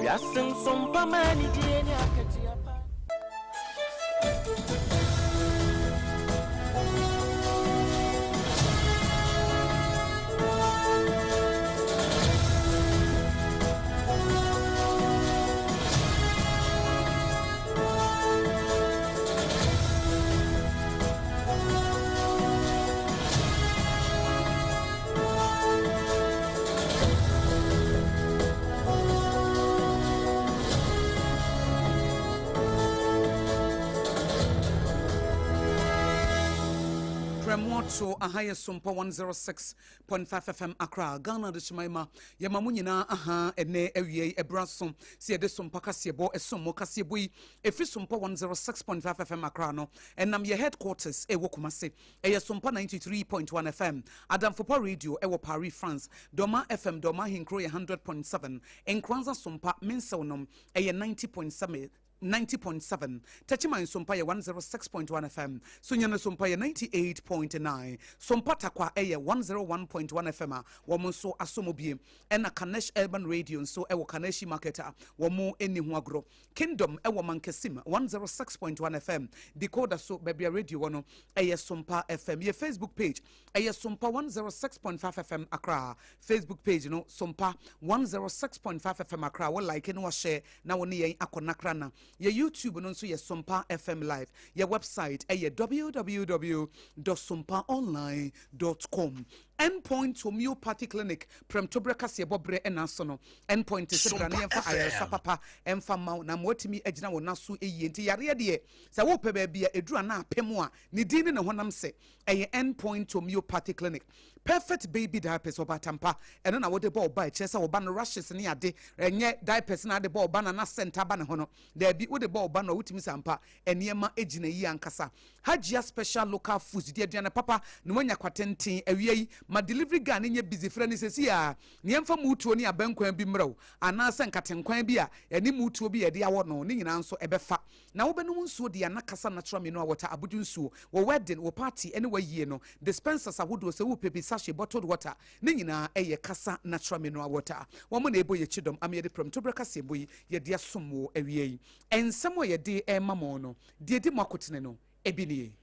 Yasin SOMPA mani dieni akatiapa. So a higher SOMPA 106.5 FM Accra, Ghana de Shimaima, Yamamunina, aha, ene ewie ebrasom, see the SOMPA Kasiebo, a Somo Kasiebui, a free SOMPA 106.5 FM Accra, no, and nam your headquarters, a Wokumase, a SOMPA 93.1 FM, Adam Fopa Radio, Ewo Paris, France, Doma FM, Doma Hinkro 100.7, and Kwanza SOMPA Minsonum, a 90.7. 90.7, Tachima in Sompaya 106.1 FM, Sunyana Sompaya 98.9, Sompatakwa Aya 101.1 FM, Wamonso Asomobi, and a Kanesh Urban Radio, so Ewo Kaneshi Marketa, Wamo Eni Huagro, Kingdom Ewa Mankesim 106.1 FM, Decoder so Baby Radio Wano, Aya Sompa FM, your Facebook page, Aya Sompa 106.5 FM Accra, Facebook page, you know, Sompa 106.5 FM Accra, well like no share, now only Akonakrana. Your YouTube and also your SOMPA FM Live. Your website at www.sompaonline.com. Endpoint homeopathy clinic from Tobreka Bobre and Nasono. Endpoint is Brania for Ayasa Papa and for Mount Namotimi Ejna will Nasu Enti Yaria de Sawope baby a drana Pemwa Nidin and one say a endpoint homeopathy clinic. Perfect baby diapers over tampa and then I would the ball by Chesa or ban rushes in yade and yet diapers na the ball banana center banana. There be with the ball banner with Miss Ampa and Yema Ejina Yankasa. Hajia special local foods, dear Diana Papa, Nwanya Quatenti, a my delivery gun in your busy friend says here. Niamfa mutu ni abenko en bimro. Anasa nkatenkwan bia eni mutu bi e de awono ni nyina nso ebefa. Na wo benu nso de anakasa natural mino water abudu nso wo wedding wo party anyway ye no dispensers awodo se wo pepi sachet bottled water ni nyina eye kasa natural mino water. Wo mo na ebo ye chidom am ye de prom to breka se boyi ye de asomo awie. Ensemo ye de e mamo no de di makotene no ebini.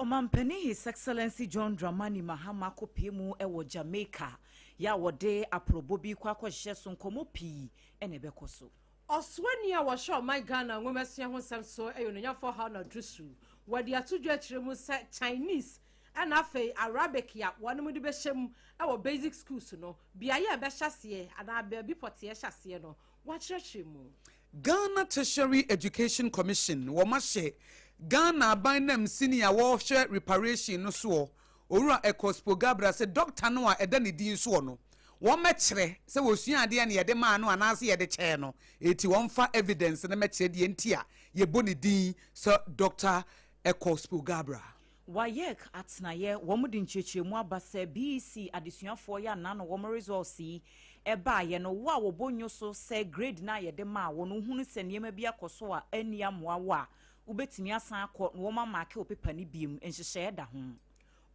Omampeni His Excellency John Dramani Mahama kopemu ewo Jamaica ya wode aprobobi kwa hyeso nkomo pi enebekoso Oswani a washo my Ghana ngomesia ho semso eyonya for how na drusu wode atudwa akiremu se Chinese and afi Arabic ya wanu de behyem ewo basic schools no bia ya be hyase ana bi pote hyase no wa kyerɛkyerɛmu Ghana Tertiary Education Commission womashe Ghana by them senior warfare reparation no so owura ekospo gabra se doctor no a eda ne din so no wo mekere se wo sua ade na ye de ma no anase ye de che no eti won fa evidence na mekere de ntia ye boni din so Dr. Ekospo Gabra Wayek atnaye womudi nchechemu abase BC adesuafo ya na no wom results eba ye no wa wo bonyo so se grade na ye de ma wo no hunu se niema bi akoso a ania moawa ubetimi asan akọ no ma make opepa ni biem enhyehyɛ da ho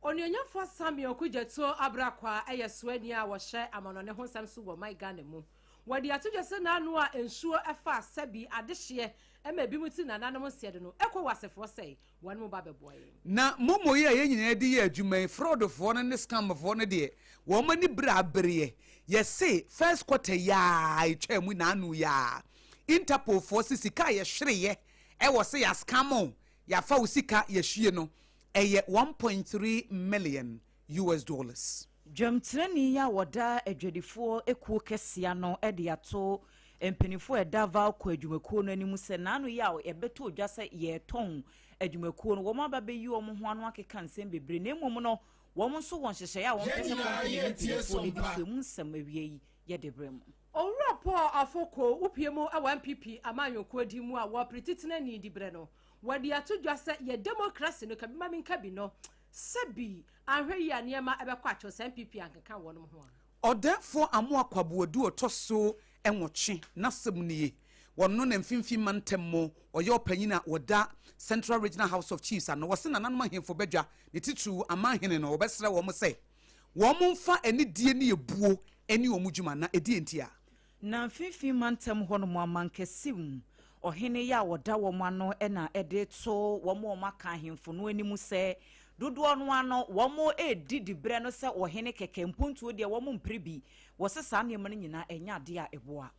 Onyonyafo Sami Okujeto abrakwa eyeswani a wo hye amanone ho samso wo my Ghana mu wadi atujese na anu a ensuo efa sabi adehye ema bi muti na nanom siede no ekọ wasefo sei wan mu ba beboye na momo ye nyina de ye adwuma fraud fo ne scam fo ne de wo mani bra bere ye say first quarter ya etwa mu na anu ya Interpol fo sisika ye hwere e wo se ya scam ya fa usika ye hwie no eye 1.3 million US dollars. Dwamtrani ya woda adwadifo ekuo kesia no ede ato empenifo edava ko adwumakuo no animu se nanu ya ebeto odwa se ye ton adwumakuo no wo ma babe yi omo ho anu akeka nsem bebre na emom no wo mo so won hyehye ya won pese ko ni bisemu nsem awie yi ye debrem Owura Paul Afoko upiemu awa MPP amanyoko adimu a wo pretitena ni dibre no wadi atudwa se ye democracy no kabima minka bi no sabi ahwe ya niema ebekwa acho se MPP ankeka wonom ho Odefo amo akwaboadu otoso enwoche nasemnie wonno na mfimfim mantemmo oye opanyina woda Central Regional House of Chiefs and wose nananum ahemfo bedwa ne titru amahene no obesra wo mo se wo mo mfa eni die ne ebuo eni omudwuma na edi entia na fifi mantem hono mo amankesim ohene ya woda wo mano na ede to wo mo maka ahemfo no animu se dodo no ano wo mo edidi bre no se ohene keke mpuntu de wo mo mprebi wo se sa ne mane nyina enya de a eboa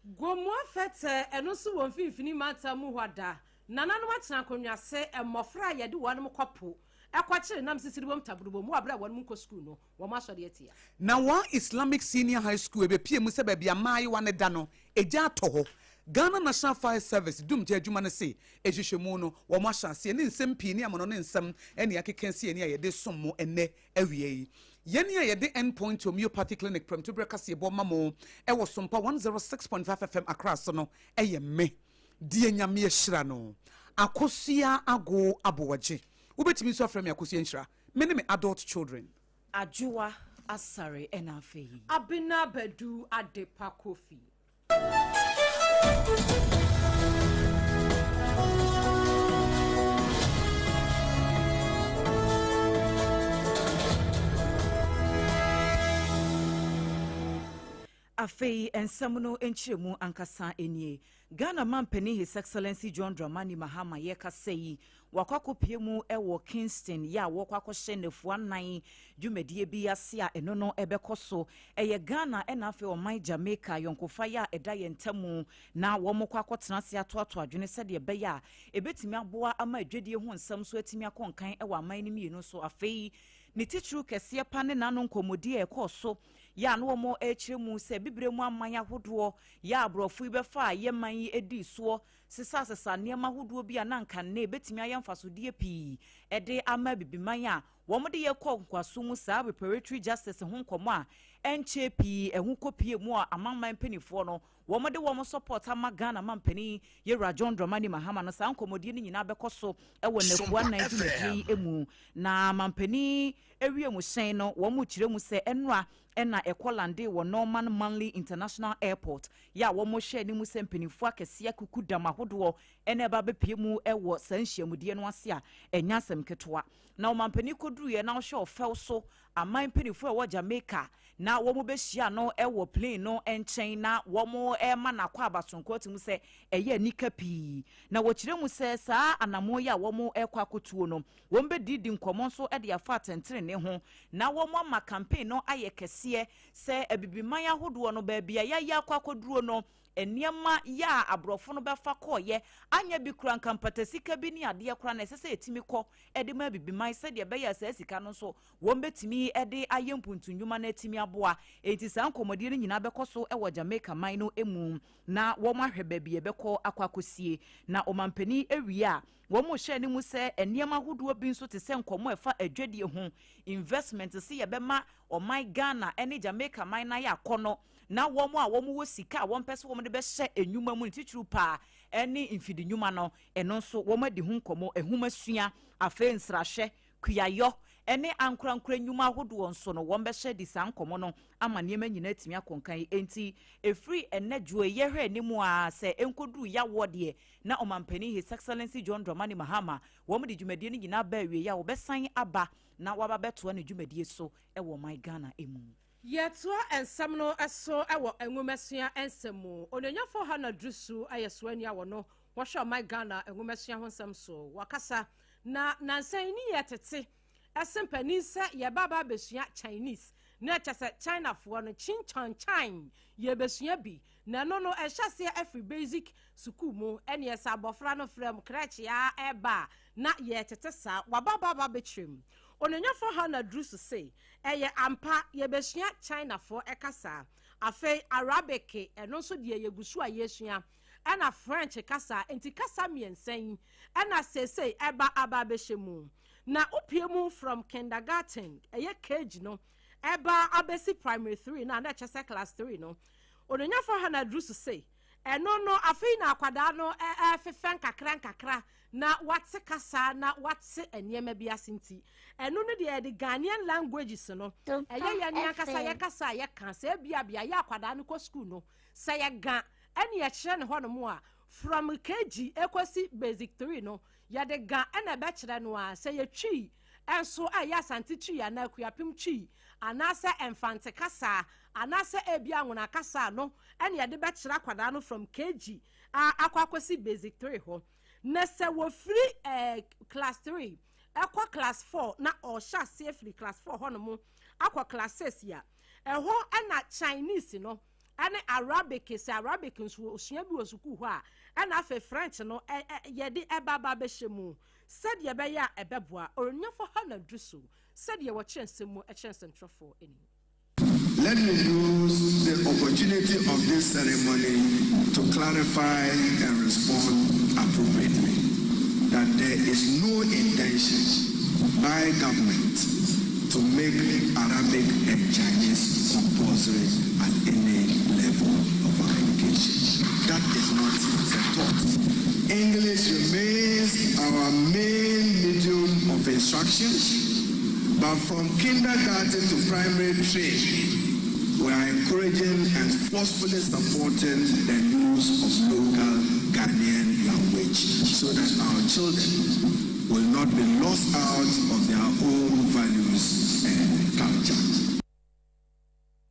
gomo afete eno so won fifini mantem hoda nananu atena konwa se emofra ye de wonum kopo ekwache nam sisiri bom tabrubo mu abra wonum ko school no wo ma sori etia na one Islamic Senior High School ebe pie mu se ba bia mai wane da no eja to ho Ghana National Fire Service dum je adwuma ne se ehwehwemu no wo ma hyase ne nsem pii ne amono ne nsem ene akekense ene ye de sommo ene awie yi yene ye de endpoint homeopathic clinic from Tubrekase bo mamo e wo SOMPA 106.5 FM across no eye me die nyame ehira no AKOSUA ABOAGYE ubetimi so aframe AKOSUA nhira me adult children ADOWA ASARE ABENA BADU ADEPA Kofi Afei ensamuno enchiremu ankasa enie Ghana Mampani His Excellency John Dramani Mahama yeka sei wakwakopiemu ewo Kingston ya wakwakoshe nefuanan dwumadie bi ase a eno no ebekoso eye Ghana ena afei oman Jamaica yonkofa ya eda yentamu na womokwakwotena se atoato adwene se de beya ebetimi aboa ama adwedie ho nsam so atimi akonkan ewa aman ni mienu so afei ne titru kese pa ne nano nkomodi ekoso ya no mo echiremu se bibremu amanya hodo ya abrofo ibefa yeman edi so sisa niema hodo bi ananka ne betimi ayemfasodie pi ede ama bibiman a wo de yekọ nkwaso mu sa preparatory justice ho nkomo a enche pi ehu kopie mu a amman penifo no wo de wo support ama Ghana Mampani Yera John Dramani Mahama no sa nkomodie ni nyina bekoso ewo nafuwa 19 emu na Mampani ewie mu hyen no wo kire mu se enwa ena ekolande wo Norman Manley International Airport ya wo hye ni mu se mpenifo akese akuku damahodo ene ba bepie mu ewo sanhyiamudie no ase a enya semketoa na Mampani koduru ye na wo hye ofel so aman penifo ewo Jamaica na wo behia no ewo plane no enchen na wo ma na kwa abasonko timu se eye nika pi na wo kire mu se saa anamo ya wo ekwa kotuo no wo didi nkomo so e de afa atentere ne ho na wo ma campaign no aye kese se ebibiman ahodo no ba bia ya akwa koduro no eniema ya abrofo no befa koye anya bi kura nkampatasika bi ni ade kura na sese etimi kọ ede ma bibiman se de be ya se sika no so wo betimi ede ayempuntu nnwuma na etimi aboa enti san komodie ni nyina bekoso ewo Jamaica man no emu na wo mahwe ba bi ebekọ akwakosie na omampani ewie a wo hye ni mu se eniema hodo bi nso te se nkomo efa adwadie ho investment se ye bema oman Ghana ene Jamaica man na ya kono na wo wo sika wo mpese wo de be hye enwuma mu titru pa ene infidi nwuma no eno nso wo ma di hu nkomo ehuma sua afa nsrahye kuyayo ene ankrankra nwuma ahodo nso no wo be hye di san nkomo no ama niema nyina atimi akonkan enti efri enadwo yehwe ni mu a se enkodu ya wode na Omampani His Excellency John Dramani Mahama wo de dwumadie ni nyina ba wie ya wo besan aba na waba beto na dwumadie so ewo my Ghana emu yeto ensam no eso ewo enwomesua ensemu ononyafo ha na drusu ayeso ani awo no wo hwe my Ghana enwomesua ho nsam so wakasa na nansan ni yetete esempani se ye baba besua Chinese na chese China fo no chinchan ye besua bi na no ehase every basic school mu ene esa abofra no frem crèche ya eba na yetete sa wababa betrem ononyafo ha na drusu say eye ampa ye besua China for ekasa afi Arabic eno so de yegusu a yesua ana French kasa enti kasa miensen ana sese eba aba behemu na opiemu from kindergarten eye KG no eba abesi primary 3 na chese class 3 no ononyafo ha na drusu say eno no afi na akwada no fefen kakra na what's kasa na what's eniema bi asinti eno no de Ghanaian languages no eye ya nia kasa ye kasa ye kan se bia ya akwada no ko school no se ye ga ene ye kire ne ho no mo a from KG ekosi basic 3 no ya de ga ene be kire no a se ye twi enso ya santi twi ya na akuapim twi anase enfante kasa anase ebia ngona kasa no ene ye de be kira kwada no from kg akwakwasi basic 3 ho na se wo free class 3 ekwa class 4 na o sha safely class 4 ho no mo akwa class 6 ya eho na Chinese no ane Arabic is Arabic nso osua bi osuku ho a ena afa French no ye de ebaba be hemu said ye be ya ebeboa onya for ha na druso said ye wo kyensemu kyensentro eni. Let me use the opportunity of this ceremony to clarify and respond appropriately that there is no intention by government to make Arabic and Chinese compulsory at any level of our education. That is not the thought. English remains our main medium of instruction, but from kindergarten to primary 3, we are encouraging and forcefully supporting the use of local Ghanaian language so that our children will not be lost out of their own values and culture.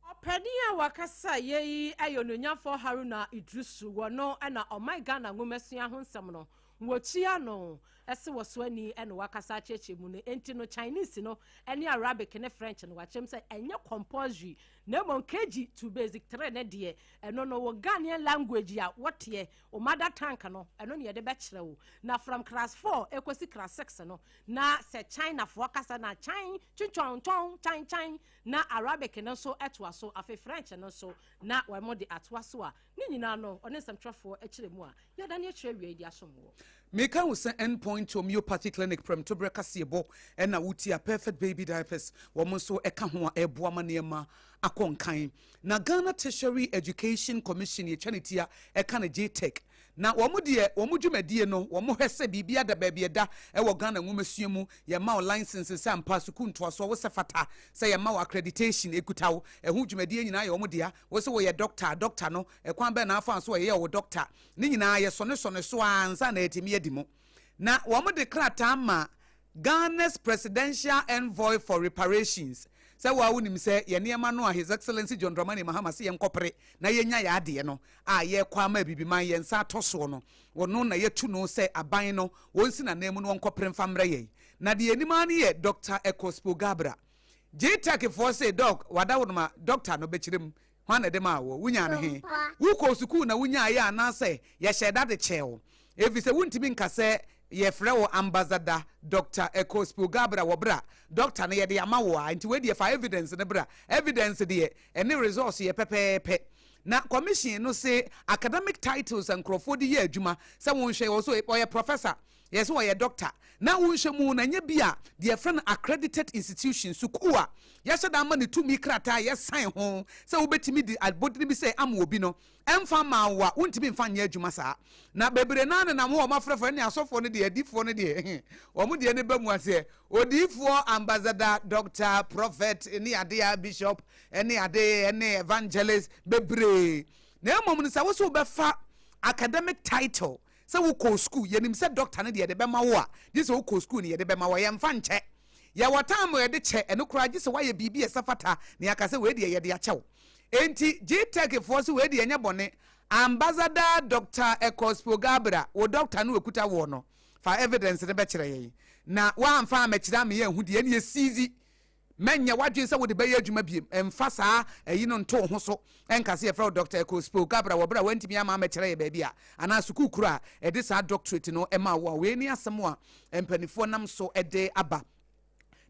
Openia wakasa ye ayonunyafo Haruna Idrisu wono na omai Ghana ngomesua ho nsem no wochia no ese woswani ene wakasa cheche mu no enti no Chinese no ene Arabic ne French no wachem say enye compulsory na mon kg to basic 3 ne de eno no wo Ghanaian language ya wote o mother tongue no eno ne de be kire wo na from class 4 ekosi class 6 no na se China fo wakasa na Chin chon Chin na Arabic no so etwa so afi French no so na we mo de atwa so a ni nyina no one samtrafo e kire mu a ya da ne kire wie di asomo. Meka wo se endpoint homeopathy clinic from Tobreka Siebo na wutia perfect baby diapers wo mo so eka ho a eboa manema akonkan na Ghana Tertiary Education Commission ye chanitia eka na JTech na wo mo dwumadie no wo mo hwese bibia da babia da e wo Ghana nwomasuo mu ye ma license se ampa su kunto so wo se fata se ye ma accreditation ekutawo e hu dwumadie nyina ye wo mo dia wo se wo ye doctor no e kwan be na afa so ye wo doctor ni nyina ye sone so ansa na etimi edimo na wo mo declare ma Ghana's presidential envoy for reparations say wa wonim say ye niema no a His Excellency John Dramani Mahama se ye nkopere na ye nya ya ade no a ye kwa ma bibiman ye nsa toso no wono na ye tu no say aban no wonsi na nemu no nkopere mfamra ye na de enima ne ye Dr. Ekospo Gabra JTech for say dog wada wonma doctor no bekirem hwana de ma wo wunya ne he wu ko suku na wunya ya na say ye sheda de chew evi se wuntimi nka say ye frewo ambassador Dr. Ekospo Gabra wobra doctor na ye de amawo a nti we de fa evidence ne bra evidence de any resource ye pepepe na commission no say academic titles and crofodi ye adwuma say won hwe wo so ye professor yes wo ye doctor na won hwe mu na nya bia de friend accredited institution sukua ye hye ma ne tumi krata ye sign ho say wo betimi di albodi bi say am obi no emfa ma wa wontimi mfa nya adwuma saa na bebre na na mo ma frefo ne asofo ne de adifo ne de o mu de ne bamu ase odifo ambassador doctor prophet ni ade bishop ni ade ni evangelist bebre na emom ne sa wo so be fa academic title say wo ko school yenim say doctor ne de be ma wo a dis wo ko school ne de be ma wo ye mfa nche ya watam ye de che eno kura gi se wa ye bibi e safata ne aka se we de ye de achew enti JTech force we de enya bone ambassador Dr. Ekospo Gabra wo doctor no ekuta wo no fa evidence ne be kire ye na wa amfa ma kira me ye hu de ne sizi menya wadwen se wo de be ye adwuma biem emfa saa ayi no nto ho so enka se fra Dr. Ekospo Gabra wo bra wantimi ama ma kire ye ba bia ana suku kura e de saa doctorate no e ma wo we ni asem a empanifo nam so e de aba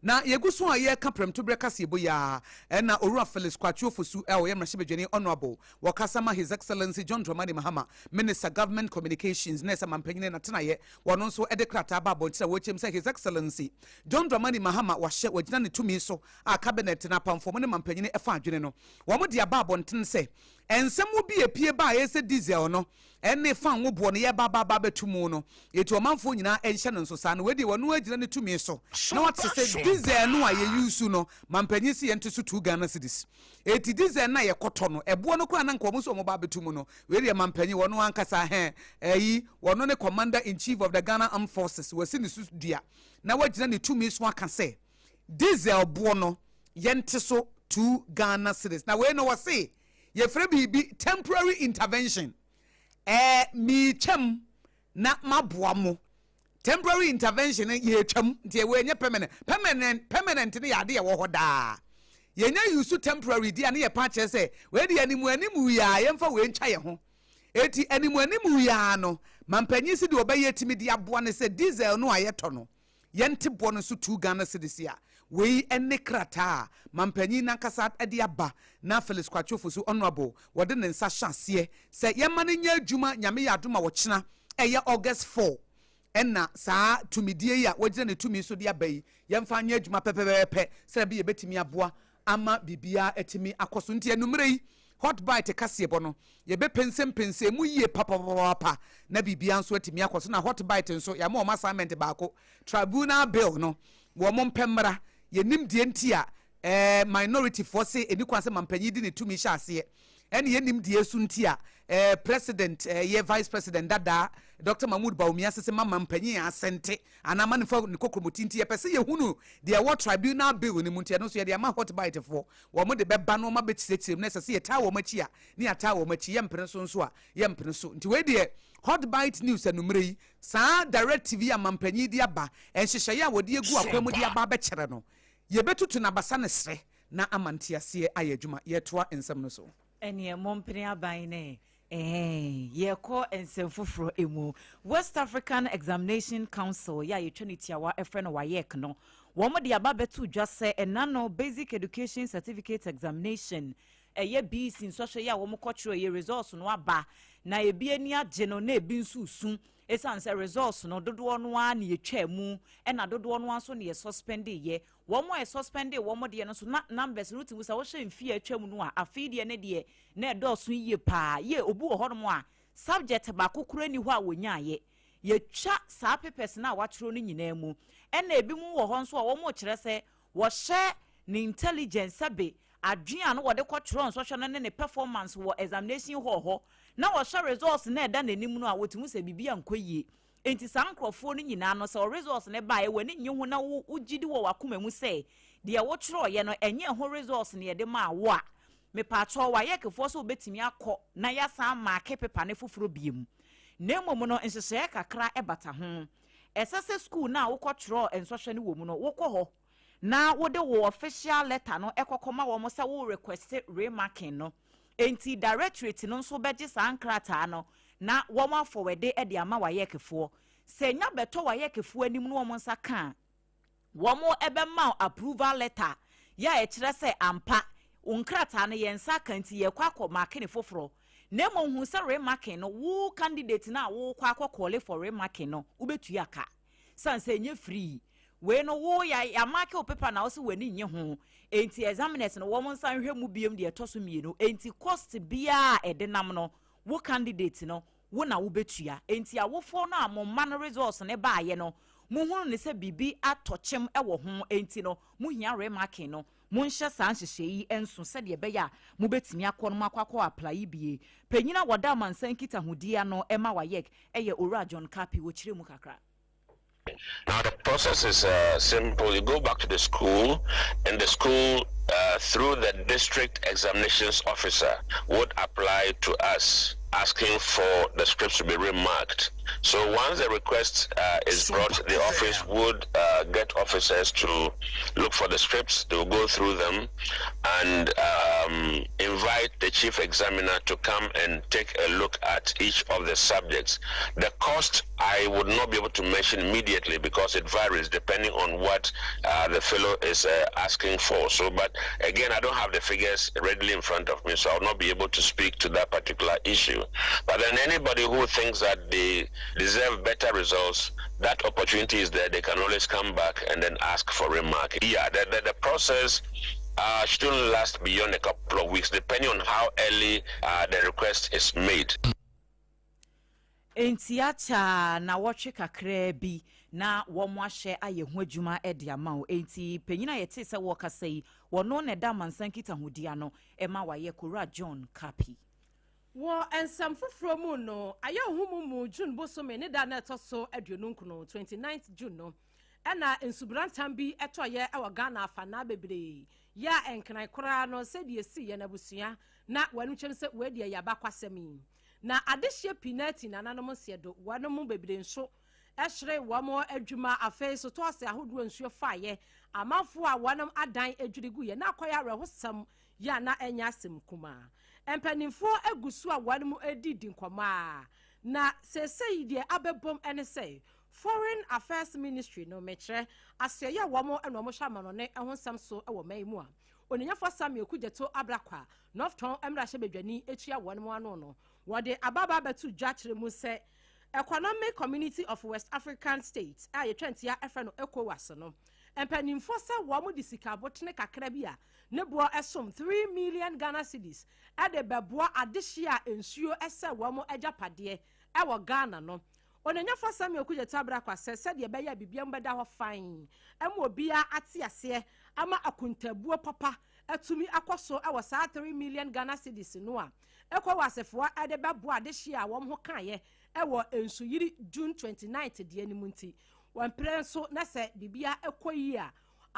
na yeguso a ye ka prem to breka se boya na Orua Felix Kwatio Fosu e o ye mrahye bedwani honorable wakasama His Excellency John Dramani Mahama Minister Government Communications na sama mpanyine na tena ye wono nso e de krata ba bo ntira wo chem say His Excellency John Dramani Mahama wahye wagina ne tumi so a cabinet na pamfo ne mampanyine e fa adwene no wo mo de aba bo nten se ensem bi epie ba ye se diesel no ene fan wo bo no ye ba betumu no etu omanfo nyina enhye no nso sa no we de wono agina ne tumi so na what se diesel no a ye use no mampanyi si ento so 2 Ghana cedis eti diesel na ye koto no ebo no kura na nko mo so mo ba betumu no we de mampanyi wono ankasa he wono ne commander in chief of the Ghana Armed Forces wasi ne su dua na wagina ne tumi so aka se diesel bo no yente so 2 Ghana cedis. Na we no was say ye frɛ bibi temporary intervention. Mi chem na maboa mo. Temporary intervention ye twam de we nye permanent ne yade ye wo hoda. Ye nya use temporary dia ne ye pa che say we de animu ya ye mfa we ntwa ye ho. Eti animu ya no mampanyi si de obaye timi de aboa ne say diesel no ayeto no. Yente bo no so 2 Ghana cedis ya. We ene krata mampanyi na kasa ade aba na Felix Kwatwofo so honorable wode ne nsa hyaseɛ sɛ yɛma ne nya adwuma nyame yɛ adoma wɔ kyena ɛyɛ August 4 ɛna saa tumidie ya wɔgyina ne tumi so de abai yɛmfa nya adwuma pɛpɛpɛpɛ sɛ bi yɛbɛtumi aboa ama bibia etimi akɔso nti enumere yi hot bite kase bɔ no yɛbɛpensem mu yie papa na bibia nso etimi akɔso na hot bite nso ya ma assignment baako tribunal bill no wo mo mpemmra yenim die ntia minority force eni kwanse mampanyi di ne tumi hya ase ene yenim die su ntia president ye vice president dada Dr. Mahmoud Bawumia sese mama mpanyi asente anama ne fa ne kokromoti ntia pese ye hunu de what tribunal bill ni muntia no so ye de ama hot bite for wo mo de beba no ma be chisechirim na sese ye ta wo machi a ne ata wo machi ye mpene so nso a ye mpene so nti we de hot bite news anumre yi saa direct tv amampanyi di aba enhyehyɛ ya wo de egu akwam di aba be kyere no ye betutu na basa ne sre na amantiase ayadwuma ye toa ensem no so ene mompene aban ne ye ko ensem foforo emu West African Examination Council ya ye twanitia efre no wayek no wo mo de aba betu dwa se enano basic education certificate examination eye BC nsohwe ya wo mo kɔkyerɛ ye results no aba na ebi ani agye no na ebi nso sun esan se results no dodo no a na ye twa mu na dodo no aso na ye suspend ye wo mo suspend wo mo de no so na numbers no timu sa wo hye mfie atwa mu no a afi de ne de na edoso ye pa ye obu wo hono a subject ba kokoro ni ho a wonya ye ye twa saa papers na watro no nyina mu na ebi mu wo ho nso a wo mo kyerɛ se wo hye ni intelligence sabe adwea no wode kɔtro nso hwɛ no ne performance wo examination ho na wo hye results na eda nanim no a wotimu se bibia nkoyie enti saa nkrɔfo no nyina no se results ne ba ye wani nye ho na wo ugidi wo wakoma mu se de wo kyerɛ ye no enye ho results ne de ma wo a me patro wa ye kefo so betimi akɔ na ya saa mark paper ne foforo biem na mmom no nhyehyɛ kakra ebata ho esese school na wo kɔtro enso hwɛ ne wo mu no wo kɔ ho na wo de wo official letter no ekokoma wo mo se wo request remarking no enti directorate no nso beje sa ankrata no na wo ma forward e de ama wa yekefo se nya beto wa yekefo anim no wo mo nsa kan wo mo ebe ma approval letter ya e kire se ampa unkrata no ye nsa kan ti ye kwakọ marking foforo na mo hu se remarking no wo candidate na wo kwakọ call for remarking no ubetu aka sanse nye free we no wo ya mark o paper na wo se wani nye ho enti examiners no wo monsan hwɛ mu biem de etoso mienu enti cost bia edenam no wo candidate no wo na wo betua enti awofo no amomma no results ne baaye no mo hunu ne se bibi atochem ɛwɔ ho enti no mo hia remarking no mo nhye san hyehye yi enso se de beya mo betimi akɔ no makwakɔ apply bie panyina woda mansan kita hodia no ema wayek eye owura John Kapi wo kyerɛ mu kakra. Now the process is simple. You go back to the school, and the school, through the district examinations officer, would apply to us asking for the scripts to be remarked. So once the request is brought, the office would get officers to look for the scripts. They will go through them and invite the chief examiner to come and take a look at each of the subjects. The cost I would not be able to mention immediately because it varies depending on what the fellow is asking for. So, but again, I don't have the figures readily in front of me, so I'll not be able to speak to that particular issue. But then anybody who thinks that they deserve better results, that opportunity is there. They can always come back and then ask for remark. Yeah, the process shouldn't last beyond a couple of weeks, depending on how early the request is made. Entiacha na watche kakra bi na womo ahye aye ho adwuma e de ama o enti panyina yete se wo kasa yi wono ne da mansan kita hodia no e ma waye kora John Kapi wo ensam foforo mu no aye humu mu June bosome ne da na etoso aduonu nkuno 29th June no ɛna nsubrantam bi ɛtɔyɛ ɛwɔ Ghana afana bebree ya enkan kora no sɛ de esi yɛ na busua na wanu kyɛm sɛ we de yaba kwasɛm na adehye pinati na nanom siedo wanom bebree nso ɛhre wɔmo adwuma afei so to ase ahodoɔ nsuo faayɛ amafo a wɔnom adan adwirigu yɛ na akɔyɛ rehosam ya na enya asɛm kuma empanimfo agusu a wɔnom edidi nkɔma na sesei de abebom ene sɛ Foreign Affairs Ministry no mekyerɛ asɛyɛ wɔmo ɛna wɔmo hyama no ne ɛho nsɛm so ɛwɔ man mu a onyanyafo Samuel Kujeto Abrakwa Northtown Emra Hyebedwani etua wɔnom ano no wɔde ababa betu dwakyere mu sɛ Economic Community of West African States a yɛtwantia ɛfɛ no ECOWAS no empanimfo sɛ wɔmo de sika botene kakra bi a ne boɔ ɛsom 3 million Ghana cedis ɛde bɛboa adehye a ensuo ɛsɛ wɔmo agyapadeɛ ɛwɔ Ghana no Onanyafo Samuel Kujeto Abrakwa sɛ de bɛyɛ bibiam bɛda hɔ fan ɛmo obia ate ase ama akuntabuo papa atumi akɔso ɛwɔ saa 3 million Ghana cedis no a ECOWAS ɛde bɛboa adehye a wɔm ho kaayɛ ɛwɔ ensuyiri June 29th de animu nti wɔn pere nso na sɛ bibia ɛkɔyi a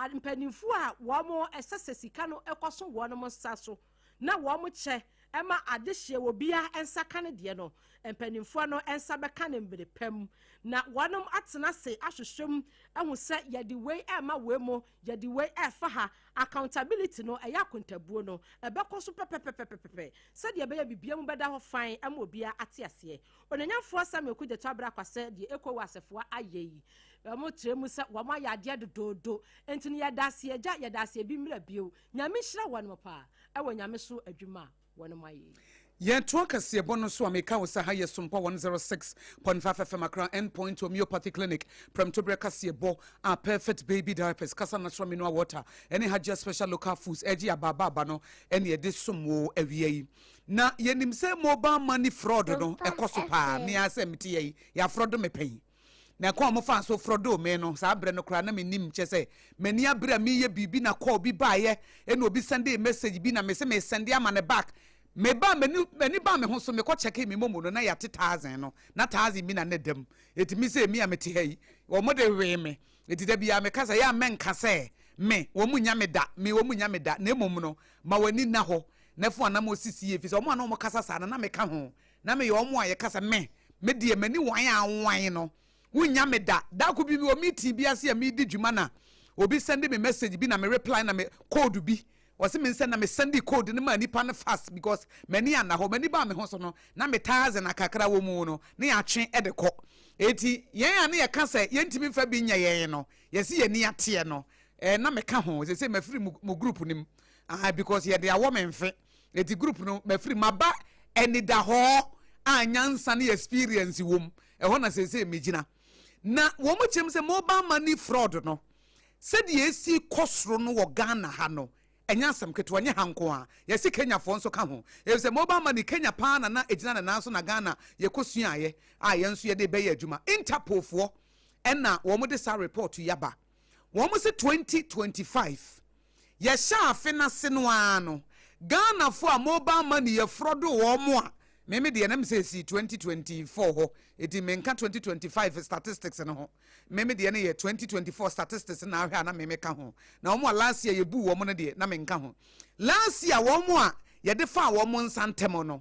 mpanimfo a wɔn ɛsɛsɛ sika no ɛkɔso wɔn mo nsa so na wɔn kyɛ ɛma adehye wɔ bia ɛnsa kan de no mpanimfo no ɛnsa bɛka ne mbere pam na wɔn atena se ahwehwɛm ɛho sɛ yɛde wei ɛma wei mo yɛde wei ɛfa ha accountability no ɛyɛ akontabuo no ɛbɛkɔ so pɛpɛpɛpɛpɛ sɛdeɛ ɛbɛyɛ bibia mu bɛda hɔ fan ɛma obia ate aseɛ onanyafo Samuel Kujeto Abrakwa sɛ deɛ ECOWAS ayɛ yi wɔn tire mu sɛ wɔn ayɛ adeɛ dododo enti ne yɛdaase agya yɛdaase bi mmira bio nyame hyira wɔn mo pa ɛwɔ nyame so adwuma wɔn mo ayɛ Yen to akase bono so ameka wo sa ha ye SOMPA 106.5 FM Accra Endpoint Homeopathy Clinic Premto Brekase bo a perfect baby diapers kasa natural mineral water any Hajia special local foods eji ababa no ene de somo awie na yenim se mobile money fraud no ekoso pa me asem tie yi ya fraud me pen na kwa mo fa so fraud o me no sa bre no kra na me nim che se mani abra me ye bibi na call bi baaye ene obi send a message bi na me se me send am on the back me ba mani ba me ho so me ko check me momo no na ya 1000 no na 1000 mi na nedam etimi se mi amete hayi wo mo de we me etida bia me kasa ya men kasa me wo mu nya me da me wo mu nya me da na emom no ma wani na ho na fo na mo sisi efi so mo na mo kasa sa na me ka ho na me yo mo aye kasa me de mani wan anwan no wo nya me da ko bi wo meeting bi ase me di dwuma na obi send me message bi na me reply na me code bi was me send na me send the code ni ma nipa no fast because many ana ho many ba me ho so no na me 1000 akakra wo mu no na ya twe e de kɔ eti yen ana ye ka sɛ yentimi fa bi nya yen no yesi ye ni ate no na me ka ho se me free mu group nim because ye de awo me mfe eti group no me free maba eni da ho anyansa ne experience wom ho na se me gina na wo mo chem se mobile money fraud no se de esi kosro no wo Ghana ha no enya sam keto nya hanko a yesi Kenya fo nso ka ho e se mobile money Kenya pa na ejina na nanso na Ghana ye kosuaye a ye nso ye de be ye adwuma Interpol fo ena wo mo de sa report yaba wo mo se 2025 ye sha afe na se no ano Ghana fo a mobile money ye frodo wo mo a me de na me se si 2024 ho eti menka 2025 statistics no ho me de na ye 2024 statistics na ahwe na me ka ho na omo last year ye bu wo mo no de na menka ho last year wo mo a ye de fa wo mo nsantem no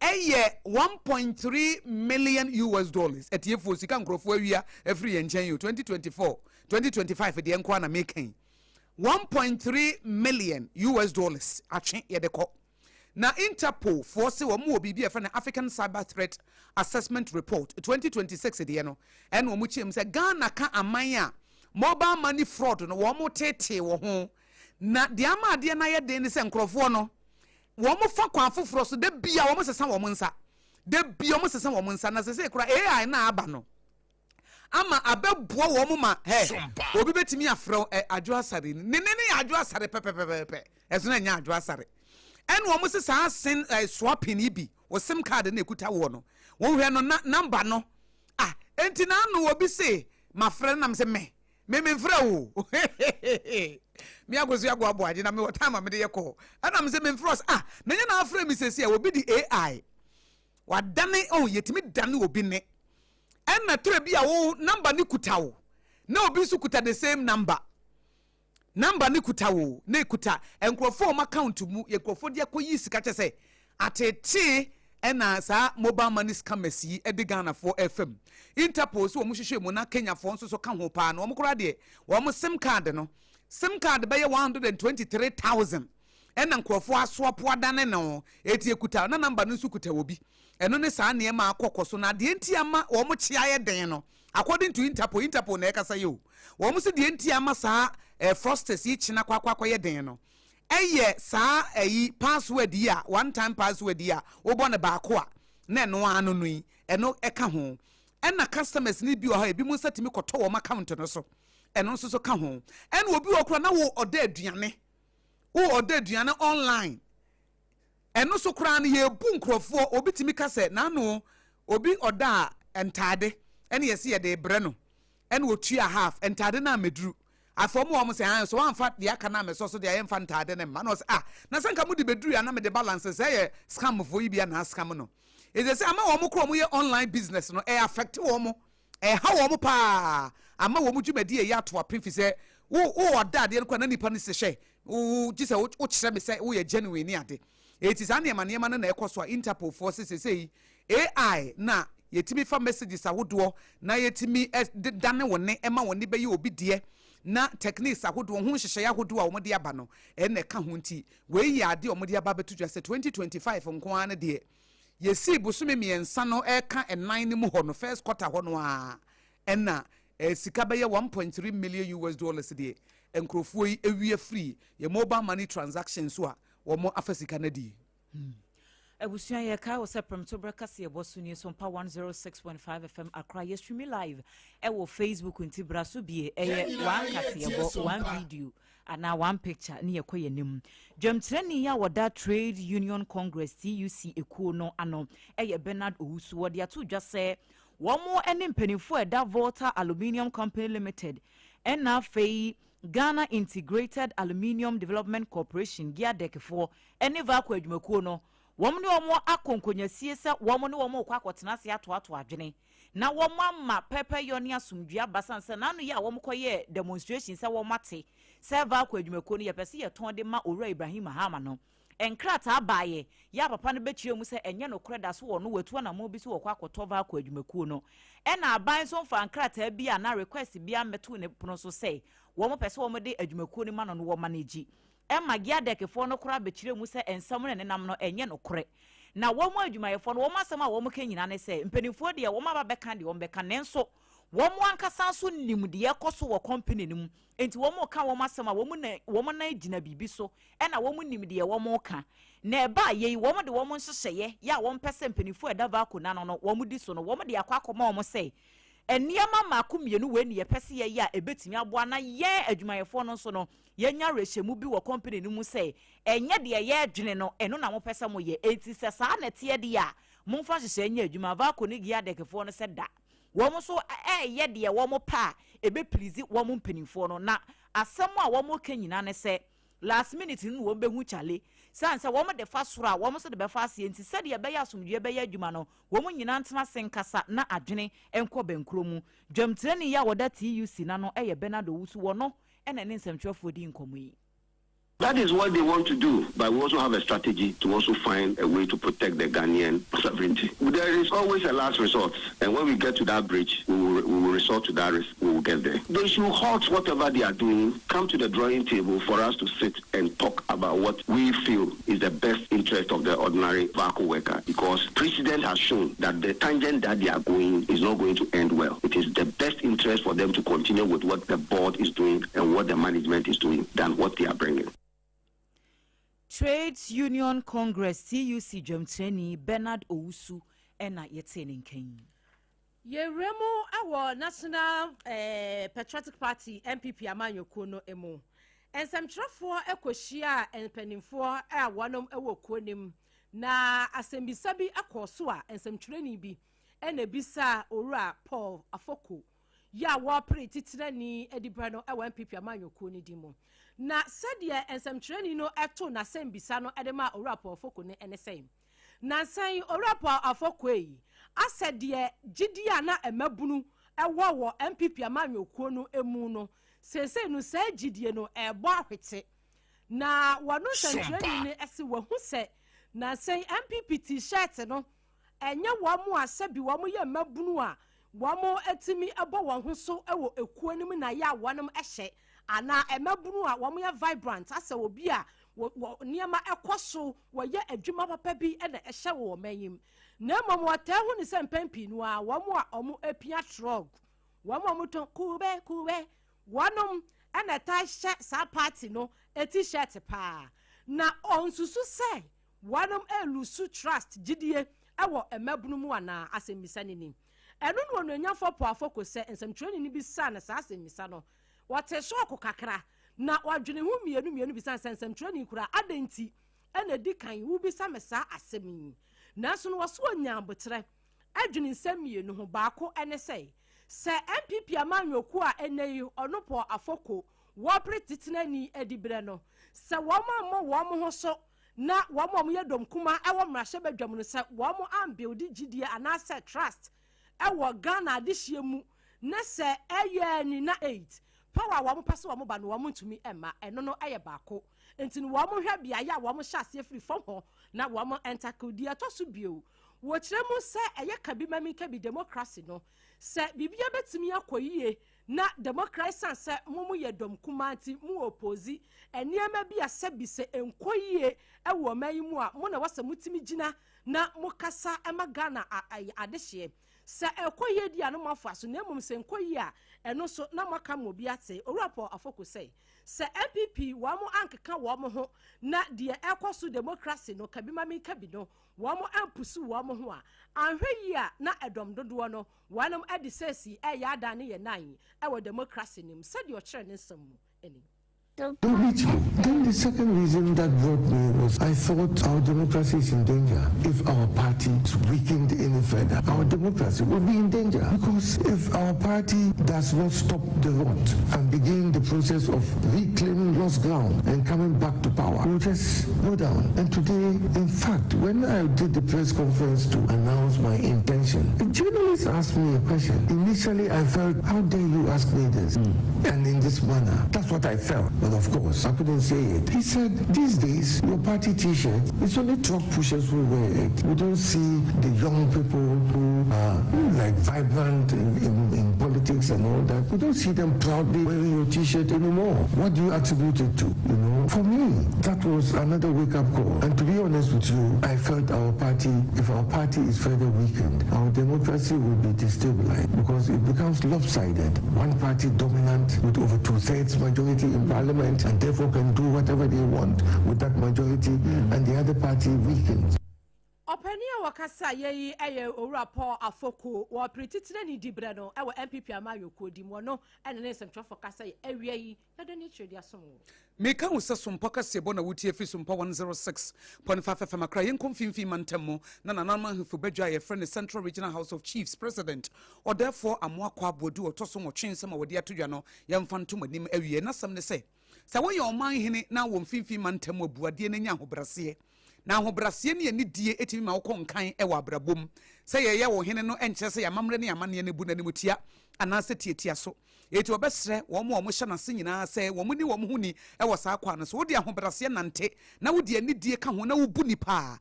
eye 1.3 million US dollars etie fo sika nkrofo awia every ye nchen yo 2024 2025 de enko na mekan 1.3 million US dollars atwe ye de ko na Interpol force wo mo obi efa na African Cyber Threat Assessment Report 2026 de no en wo mo chem se Ghana ka aman a mobile money fraud no wo mo tete wo ho na de ama de na ye de ne se nkrofo no wo mo fa kwa foforo so de bia wo mo sesa wo mo nsa de bia wo mo sesa wo mo nsa na se kura AI na aba no ama abeboa wo mo ma obi betimi afro adwo asare ne adwo asare pepepepe eso na nya adwo asare en wo mo se sa sen swapping bi wo sim card na ekuta wo no wo hwe no number no enti na no obi se ma frɛ na me se me mfrɛ wo me agozu agwa aboagye na me what time me de yekɔ ana me se me mfrɛ na nya na afrɛ me sesi a obi di AI wadane yetimi dane obi ne en na tere bi a wo number ni kuta wo na obi su kuta the same number ni kuta wo na kuta enkrofo ma account mu ye krofo de akoyi sika kyese atete ena sa mobile money scammers yi edi Ghana for FM Interpol so mo hwehwe mu na Kenya for nso so ka ho pa na mo kora de wo SIM card no SIM card be 123,000 ena nkrofo asoapo adane no eti kuta na number no nso kuta wo bi eno ne sa na ma akokoso na de entiama wo mo chia ye den no according to Interpol na ekasa yo wo mo se de entiama sa frosters yi china kwakwa ye den no eye sa password ya one time password ya obo na ba ko a na no anu no yi eno eka ho ena customers ni bi o ha ebi mu satimi koto wo account no so eno nso so ka ho ena obi okura na wo oda aduane online eno so kura na ye bu nkrofo obi timi ka se na no obi oda entade ena yesi ye de bre no ena wo tua half entade na medru afomu wo say so wan fa de aka na me so de ayen fa ntade ne ma no say na sanka mu de bedru ya na me de balance say ye scam fo yi bia na scam no e say ama wo mo kro mo ye online business no e affect wo mo e ha wo mo pa ama wo mo dwumadi e ya to aprefi say wo oda de ko na nipa ne se hwe wo gise wo kire me say wo ye genuine ni ade it is an ema na ekoso Interpol forces say AI na yetimi fa messages ahodo na yetimi dane wone ema wone be ye obi de na techniques ahodo ho hyehyɛ ahodo a wɔde aba no ene ka ho nti we yi ade wɔde aba betudwa sɛ 2025 nko an de yesi busumi miensa no eka enan ne mu hɔ no first quarter hɔ no a ena sika bɛyɛ 1.3 million US dollars de enkrofo yi ewie free ye mobile money transactions so a wɔn afa sika na di Abusia ye ka wo se premto brekase ebosu ni SOMPA 106.5 FM Accra ye stream live e wo Facebook nti braso bie eye one kase ebo one video ana one picture ni ye koye nim dwamtreni ya woda Trade Union Congress TUC ekuo no ano eye Bernard Owusu wode ato dwa se womo ene mpanifo eda Volta Aluminium Company Limited ena fei Ghana Integrated Aluminium Development Corporation GIADEC for ene va kwa adwumakuo no wɔn ne wɔn akonkonyasie sɛ wɔn ne wɔn kɔ akɔtena se ato adwene na wɔn ama pepe yoni asumdua basanse na no ya wɔn kɔyɛ demonstration sɛ wɔn ate sɛ va akɔ adwumako no yɛpɛ sɛ yɛtɔn de ma owura Ibrahim Mahama no enkrata abaye ya papa no betue mu sɛ enye no kreda so wɔn watu na mo bi so wɔkɔ akɔtɔ va akɔ adwumako no ɛna aban so mfa nkrata bi a na request bi ameto ne pono so sɛ wɔn pɛ sɛ wɔn de adwumako no ma no wɔn manage Emma GIADEC for no kura betire mu se ensam ne nam no enye no kore na wo mu adwumayefo no wo masema wo mu kanyina ne se mpanifo de wo maba beka de wo beka nenso wo mu ankasa so nim de ekoso wo company nim enti wo mu ka wo masema wo mu na gina bibi so e na wo mu nim de wo mu ka na eba ye wo mu de wo mu hyehyeye ya wo mpese mpanifo edava akona no wo mu di so no wo mu de akwa wo mu se eniama mako mienu we ne yepese ye ya ebetimi aboa na ye adwumayefo no so no yenya rehemu bi wo company no mu se enye de ye dwene no eno na mo pese mo ye enti se sa na te de ya mo fa hyehyɛ nya adwuma va ko ne GIADEC-fo no se da wo mo so ye de wo mo pa ebe please wo mo mpanimfo no na asɛm a wo mo ka nyina ne se last minute no wo behu chale sanse wo mo de fa soro a wo mo so de be fa asie enti se de be ya asomdue be ya adwuma no wo mo nyina ntena senkasa na adwene enko benkro mu dwamtreni ya woda TUC na no eye Bernard Owusu wo no ena ne nsamtwafo di nkomo yi. That is what they want to do, but we also have a strategy to also find a way to protect the Ghanaian sovereignty. There is always a last resort, and when we get to that bridge, we will resort to that risk. We will get there. They should halt whatever they are doing, come to the drawing table for us to sit and talk about what we feel is the best interest of the ordinary VACO worker, because President has shown that the tangent that they are going is not going to end well. It is the best interest for them to continue with what the board is doing and what the management is doing than what they are bringing. Trade Union Congress TUC Dwamtreni Bernard Owusu ena yetene nkan. Yeremo awo National Patriotic Party MPP amanyoko no emu. Ensamtrafo ekohia empanimfo a wonom ewo konim na asembisabi AKOSUA ensamtreni bi ena bisa owura Paul Afoko ya wo pre titirani edibra no ewo MPP amanyoko ni dimo. Na sadia ensamtreni no eto na sembisa no edema owura Paul Afoko ne enesem. Na san owura Paul Afoko yi asɛdeɛ gidia na emabunu wo MPP amanyokuo no emu no sese no sa gidie no ebo ahwete na wano santrani ne ese wahu se na sen MPP t-shirt no enye wamo asabi wamo ye mabunu a wamo etimi ebo won ho so ewo ekuo nim na ya wonom ehye ana emabunu a wamo ye vibrant asa obi a niema ekoso wo ye adwuma papa bi na ehye wo manyim na mom wata hu ni se mpampi no a wamo a omo apia trog wamo muton kube wanom ana ta hye sa party no a t-shirt pa na onsusu se wanom elusu trust gidie ewo emabunu mu ana asemmisa ni eno no onanyafo po afoko se ensamtwani ni bisa na sa asemmisa no wote shock kakra na wadwene hu mienu bisa ensamtwani kura adanti ena dikan wu bisa mesa asemi na so no woso onyambotre adwene nsem mienu ho baako ene se MPP amanyoku a eneyi onopo afoko wo pretitinani edibre no se wo ma ho so na wo ye dom kuma ewo mrahye badwam no se wo ambuild gidie ana se trust ewo Ghana adihye mu na se eye ni na 8 power wo pase wo ba no wo ntumi ema eno no eye baako enti wo hwe bia ya wo hye ase free from ho na wo enter kodi atoso bio wo kire mu se eye kabi mami kabi democracy no se bibia betimi akoyie na democracy se mumu ye dom kumanti mu opozi eniema bia se bi se enkoyie ewo mayimu a mo na wasa mutimi gina na mukasa ema Ghana adehye se ekoyie dia no mafaso na emum se enkoyie a eno so na maka mo bi ate owurapo afoko se MPP wo mo ankeka wo mo ho na de ekoso democracy no kabimami kabido wo mo ampusu wo mo ho a anhwe a na edom dodo no wanom adisesi ya ada ne ye nan ewo democracy nim said your chere ne nsam mu eni. Then the second reason that brought me was I thought our democracy is in danger. If our party is weakened any further, our democracy will be in danger. Because if our party does not stop the rot and begin the process of reclaiming lost ground and coming back to power, we'll just go down. And today, in fact, when I did the press conference to announce my intention, a journalist asked me a question. Initially, I felt, how dare you ask me this? And in this manner, that's what I felt. But of course, I couldn't say it. He said, these days, your party t-shirt, it's only truck pushers who wear it. We don't see the young people who are like vibrant in politics and all that. We don't see them proudly wearing your t-shirt anymore. What do you attribute it to? You know, for me, that was another wake-up call. And to be honest with you, I felt if our party is further weakened, our democracy will be destabilized because it becomes lopsided. One party dominant with over 2/3 majority in parliament and therefore can do whatever they want with that majority, and the other party weakens. Openia wakasa ye owurapo afoko wo pretitire ni dibre no ewo MPP amayoko dimono ene ne semtwa fokasa ye awia yi yado ne twedi asom meka wo se sompa kasebo na wutie fi sompa 106.5 FM akra yen konfimfi mantemo na nanama hefu badwa ye friend Central Regional House of Chiefs President or therefore amoakwa abodu otoso nwotwensem awodi atodwa no yemfa ntom anim awie na sam ne se wo ye oman hene na wo mfimfi mantemo abuade na nya hobrase na hobrase ne ni die etimi ma wo konkan e wa abrabom se ye wo hene no enche se yamamre ne yamane ne bu na ne mutia anase tietia so eti obesre wo mo hye na se nyina se wo mo ni wo mo huni e wo saa kwa no so wo de ahobrase nante na wo de ani die ka ho na wo bu ni pa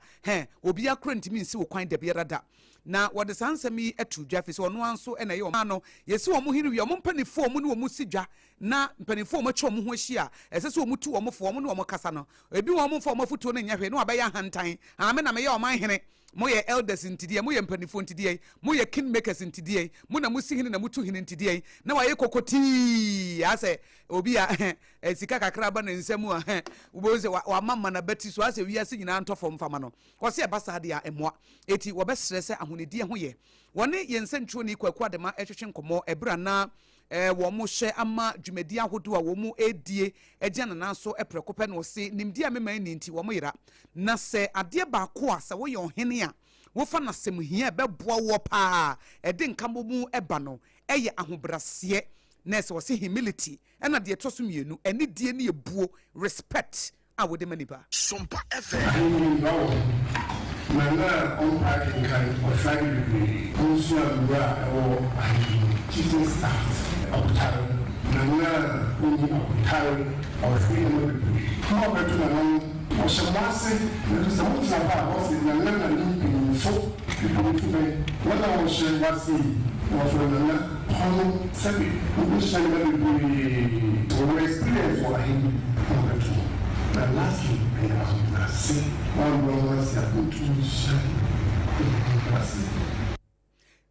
obi akra ntimi nsi wo kwan da biara da na wode sansami atu dwafi so ono anso na ye o ma no yesi wo mo hiri wi o mo mpanifo mo ne wo mo sidwa na mpanifo mo che wo mo ho hia ese se wo mo tu wo mo fo wo mo ne wo mo kasa no ebi wo mo fo mo foto na nya hwe no abeya hantan ame na me ye o man hene mo ye elders intidie mo ye mpanifo intidie mo ye kingmakers intidie mo na mo sihini na mo tu hini intidie na wa ye kokoti ase obi a sika kakra ba na nsemu a uboze wa mamma na beti so ase wiase nyina ntofo mfama no wo se basa de a emoa eti wo besere se ahonedie ho ye woni yensentro ni kwakwa de ma ehwehwe nkomo ebra na wo mo hye ama dwumadi ahodo a wo mo edie agya na so eprekope no se nimdi a mema ni nti wo mo yira na se ade ba ko a se wo ye ohene a wo fa na sem hia beboa wo pa ede nkamomu eba no eye ahobrase na se wo se humility na de toso mienu eni die ne ebuo respect a wo de maniba Sompa FM Nana on parking kan or 5 degree. Also, chieftain staff of Tari. Nana, we of Tari, or freedom. How about Nana? Or Shamasi, there is a lot about us in Nana in four. People to me, when I was Shamasi, was when Nana, Hono, Sabi, who was Shamasi, to experience what him. But lastly, I say, one was a good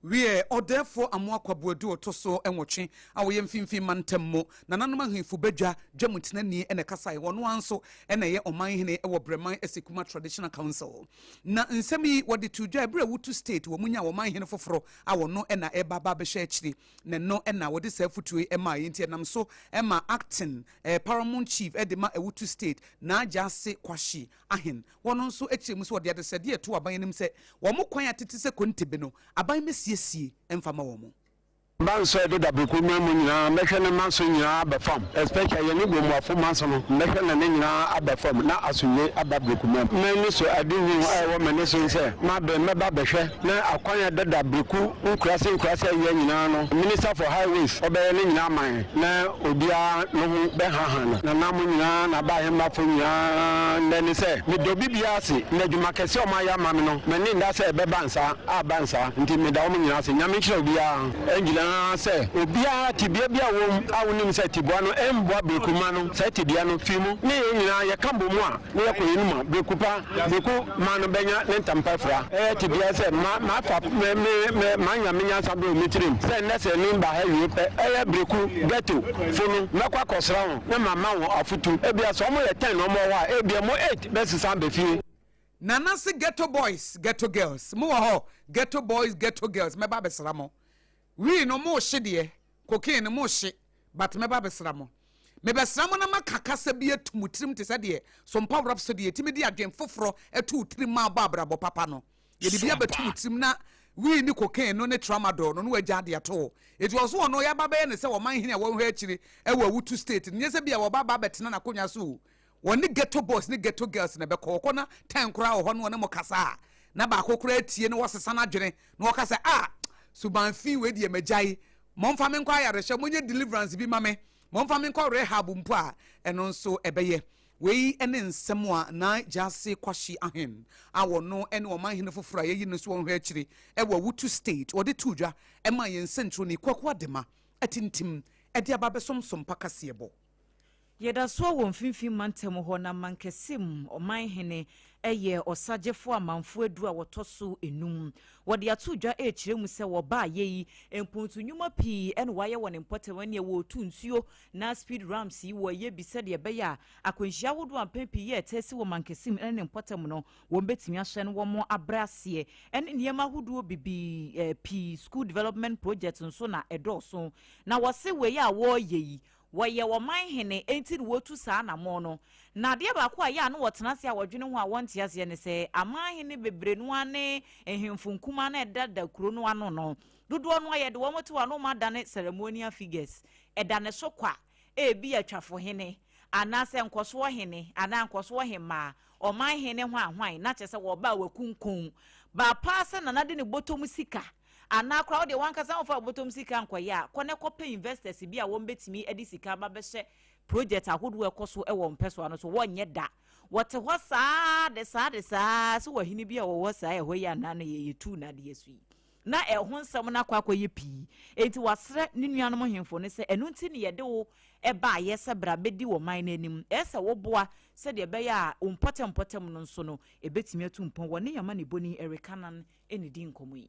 we are order for Amwakwa Budu or Toso and watching our young Finfi Mantemo, Nanama Fubeja, Jamutinani, and a Kasai, one so, and a year on my hene, our Bremai Esikuma Traditional Council. Na in semi, what the two Jabra would to state, Womunya or my hene for fro, our no and a Baba Beshachli, no and now what is self to Emma Indianam so, Emma acting, a paramount chief, Edema a wood to state, na just say Kwashi, Ahin, one also actually what the other said, dear to Abayim him said, one more quiet it is a quintibino, Abay Messi. Yes, and for more. Banso de da buku nyina mehwe ne manso nyina abafam especially ye ne gomu afo manso no mehwe ne nyina abafam na asunye ababuku mem mani so adinhu ayo mane so nse ma be meba behwe na akwanya de da buku nkurase ye nyina no minister for highways obeye ne nyina man na obia no hu be hahan na namu nyina na ba he mafo nyina ne se me do bibia ase na dwuma kese o ma ya ma me no mani nda se be bansa abansa nti me da o nyina se nyame kire obia enjila say obia tibia bia wom awunim say tibua no emboa bekuma no say tibia no fimu ne nyina ye kambo mu a ne ye koyinuma bekupa beku ma no benya ne ntampa fra tibia say ma fa me nya menya sabo mitirim say ne say nimba ha yepe beku geto funu mekwa kosra ho ne mama wo afutu ebia so mo ye 10 no mo wa ebia mo 8 be sisan be fie Nana say ghetto boys ghetto girls mo ho ghetto boys ghetto girls me ba besra mo. We no more shit cocaine no more shit, but me babesramo. Me besramo na makakasa bi etumutrim te sade some power rhapsody timidi again foforo e 2-3 ma babra bo papa no. Ye di bia betumutrim na we ni cocaine no ne tramadol no agya de ato. It was one no ya baba ne se wo man hene wo hwe akiri e wo wutu state. Nye se bia wo baba betena na konya so. Woni ghetto boys ni ghetto girls na be kokko na 10 kura wo no ne mo kasa. Na ba kokura tie no wosesa na dwene no wo kasa Suban fi we die majai momfa me nkwa yaresha monye deliverance bi mame momfa me nkwa rehab mpo a eno nso ebeye we ene nsem a na jase kwashi ahen awo no ene o man hene foforo yeyi no so won hwe akiri e wa wutu state ode tudwa e ma yen sentro ni kwakwa dema atintim e dia babesom pakasebo yeda so won finfin mantem ho na mankesim o man hene eye osagefo amanfo edu a wotoso enum wode atudwa ekiremu se wo ba yeyi empuntu nyuma pi ene waye won importem ne wo tunsuo na speed rams yi wo ye bise de be ya akwanhia wodo ampempi ye tesi wo mankesim ene importem no wo betimi ahye ne wo mo abrase ene niema hodo bibi pi school development project nso na edoso na wo se we ya wo yeyi waye wo man hene enti wo tu saa na mo no na de ba ko ya no wotena se a wodwene ho a wonte ase ne se aman hene bebre no ane ehemfunkuma na edada kuro no ano no dodo no aye de wo motu ano ma dane ceremonial figures edane so kwa bi atwafo hene ana se nkoso hene ana nkoso hema o man hene ho ahwan na chese wo ba wakunkun ba paase na nade ne botom sika ana crowd de wan kasa of bottom sika nkoya kone kope investors bi a won betimi edi sika ba behye project ahodo ekoso e won peso ano so wonye da wote ho saa de saa so wahini bi a wo saa e hoya na na ye tu na de yesu na e ho nsam na kwakoye pi enti wasre ne nuanom hemfo ne se enu nti ne ye de wo e ba ye se bra bedi wo man nanim e se wo boa se de be ya umpotem no nso no e betimi atumpon woni yama ne boni erikanan enidi nkomo yi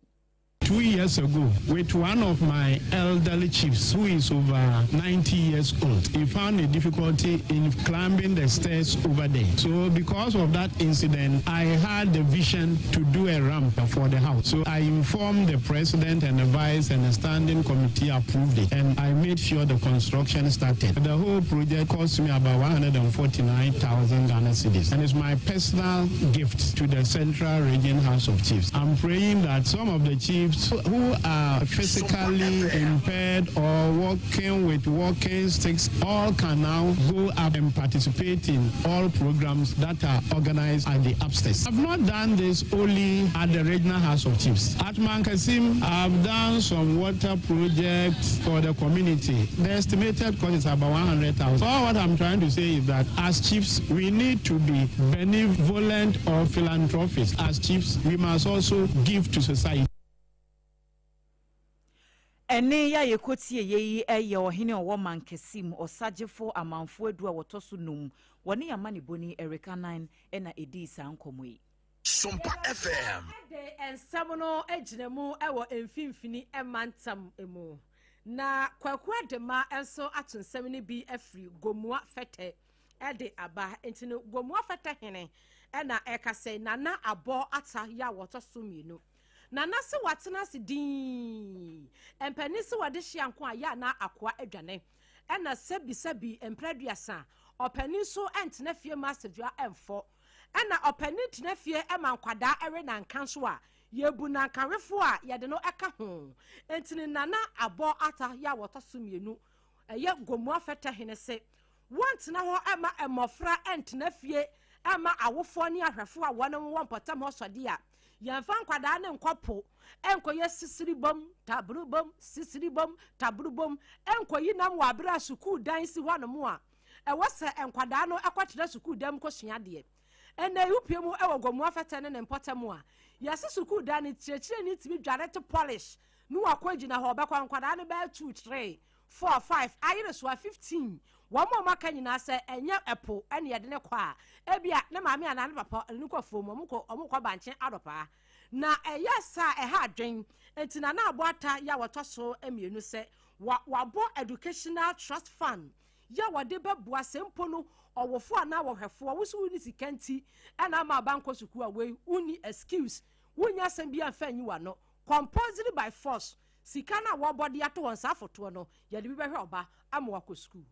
2 years ago with one of my elderly chiefs who is over 90 years old. He found a difficulty in climbing the stairs over there. So because of that incident, I had the vision to do a ramp for the house. So I informed the president and the vice, and the standing committee approved it. And I made sure the construction started. The whole project cost me about 149,000 Ghana cedis. And it's my personal gift to the Central Region House of Chiefs. I'm praying that some of the chiefs chiefs who are physically impaired or walking with walking sticks all can now go up and participate in all programs that are organized at the upstairs. I've not done this only at the regional house of chiefs. At Mankasim, I've done some water projects for the community. The estimated cost is about 100,000. So what I'm trying to say is that as chiefs, we need to be benevolent or philanthropists. As chiefs, we must also give to society. Ene ya yekotie ye eye ohene owo mankesim osagefo amanfo edu a wotoso num woni amani boni Erika 9 ena edi sankomo yi SOMPA FM de ensamono eginemu ewo emfimfini emantam emu na kwaku adema enso atonsem ni bi afri gomua fete ede aba entine gomua fete hene ena ekase nana abo ata ya wotoso mienu Nana se watena se din empani se wade hyianko aya na akoa adwane ena sebi empraduasa opani so entena fie masedua emfo ena opani tena fie emankwada ere na nkanso a yebu na kanrefo a yede no eka ho entini nana abo ata ya wotoso mienu eye gomu afeta hene se wantena ho ema emofra entena fie ema awofo ni ahwefo a wonom wonpotam hosode a Yanfan kwada ne nkopo enkoye sisiribom tabrubom sisiribom tabrubom enkoyi nam wa bra suku dan si hwanom a ewose enkwada no ekwakyere suku dam kosua de ena yupiemu ewogomu afete ne mpotam a yase suku dan ne tirekire ni tibi dware to polish no akogina ho bekwa nkwada ne ba 2 3 4 5 ayire so 15 wamo maka nyina se enye epo ene yede ne kwa ebia ne maame ana ne papa ne kwafo mo omukọ banche adopa na eyesa eha adwen entina na aboata ya wotoso emienu se wabo educational trust fund ya wade bebua sempo no owofo ana wohwefo wosu ni sikanti ena ma banko suku away uni excuse wunya sembia mfanyi wano compulsory by force sikana wobody ato wonsa foto no yade bi behwe oba amwa ko school.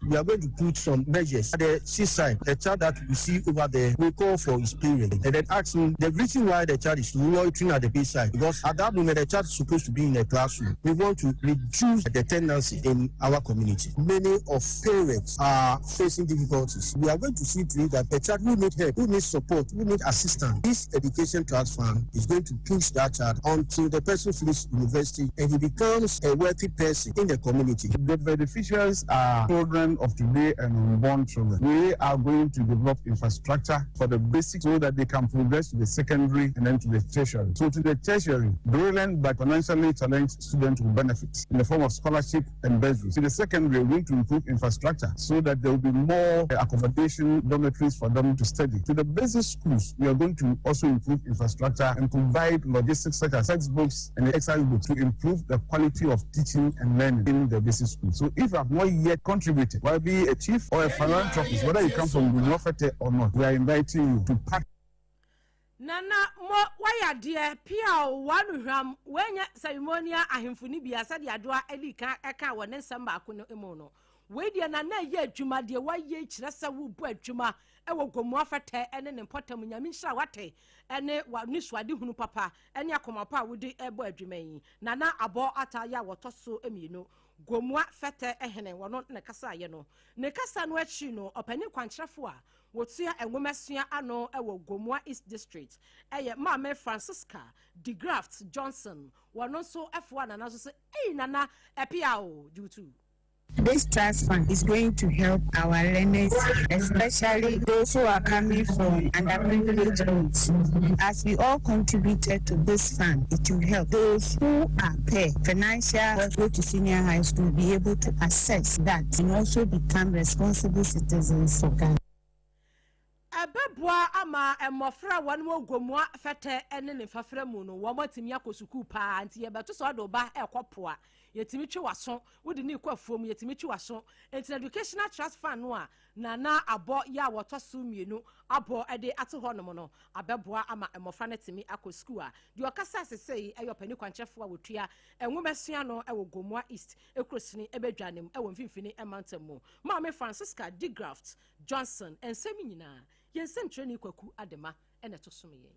We are going to put some measures at the seaside. The child that we see over there, we call for his parent and then ask him the reason why the child is loitering at the bedside. Because at that moment, the child is supposed to be in a classroom. We want to reduce the tendency in our community. Many of parents are facing difficulties. We are going to see to it that the child who needs help, who needs support, who needs assistance, this education trust fund is going to push that child until the person finishes university and he becomes a wealthy person in the community. The beneficiaries are children of today and unborn children. We are going to develop infrastructure for the basics so that they can progress to the secondary and then to the tertiary. So to the tertiary, brilliant but financially challenged students will benefit in the form of scholarship and bursaries. To the secondary, we need to improve infrastructure so that there will be more accommodation dormitories for them to study. To the basic schools, we are going to also improve infrastructure and provide logistics such as textbooks and exercise books to improve the quality of teaching and learning in the basic schools. So if you have not yet contributed, whether be a chief or a philanthropist, whether you come from Gunofete or not, we are inviting you to part. Nana mo waya dear pia one ram when ceremonia ahimfuni biasa de adoa elika eka wone nsamba akono emono we dia nana ye adwuma de waye kyerɛ sɛ wo bu adwuma ewo gomu afete ene ne potam nyame nhira wate ene wa nisuade hunu papa ene akomapa a wodi ebo adwuma yi nana abo ata ya wotoso emienu gomua fete ehene wono ne kasa ye no ne kasa no achi no opani kwankyerefo a wotua enwomesua ano ewo gomua East District eye Mama Francisca de Graft Johnson wono so F1 nana so say nana epia o due to this trust fund is going to help our learners, especially those who are coming from underprivileged homes. As we all contributed to this fund, it will help those who are paid financial go to senior high school be able to access that and also become responsible citizens for Ghana. Ababwa ama emofra wanwo gomua fete ene ne fafra mu no wo matimi akosuku pa anti ye beto so do ba ekopoa yetimi twi waso wodi ne kwafuom yetimi twi waso enti educational trust fund no a nana abo ya wotoso mienu abo ede ate honom no ababwa ama emofra ne timi akosuku a de okasa sesei eyo pani kwanchefo a wotua enwomesua no ewo gomua East ekrosini ebedwanem ewo mfimfini emantamu Mama Francisca de Graft Johnson ensemi nyina yensem treni kwaku adema ene to some yen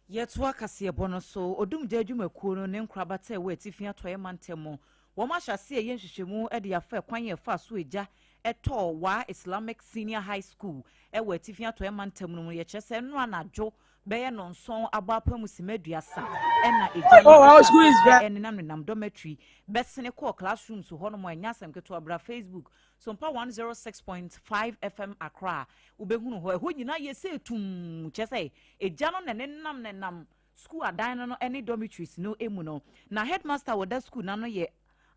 Yetwa kase bono so odum jadwumakuo no ne nkrabata we tifia toye mantemo wo ma hyase ye nhwehwemu e de afa kwan ye fa so eja eto wa Islamic Senior High School e we tifia toye mantemo no ye kyese no anadwo beye no nson abapam simaduasa ena eja enenam dormitory besene call classrooms ho no mo anyasem keto abra Facebook SOMPA 106.5 FM Accra ubehunu ho nyina ye se tum kyese eja no nenam school adan no any dormitories no emu no na headmaster wo that school na no ye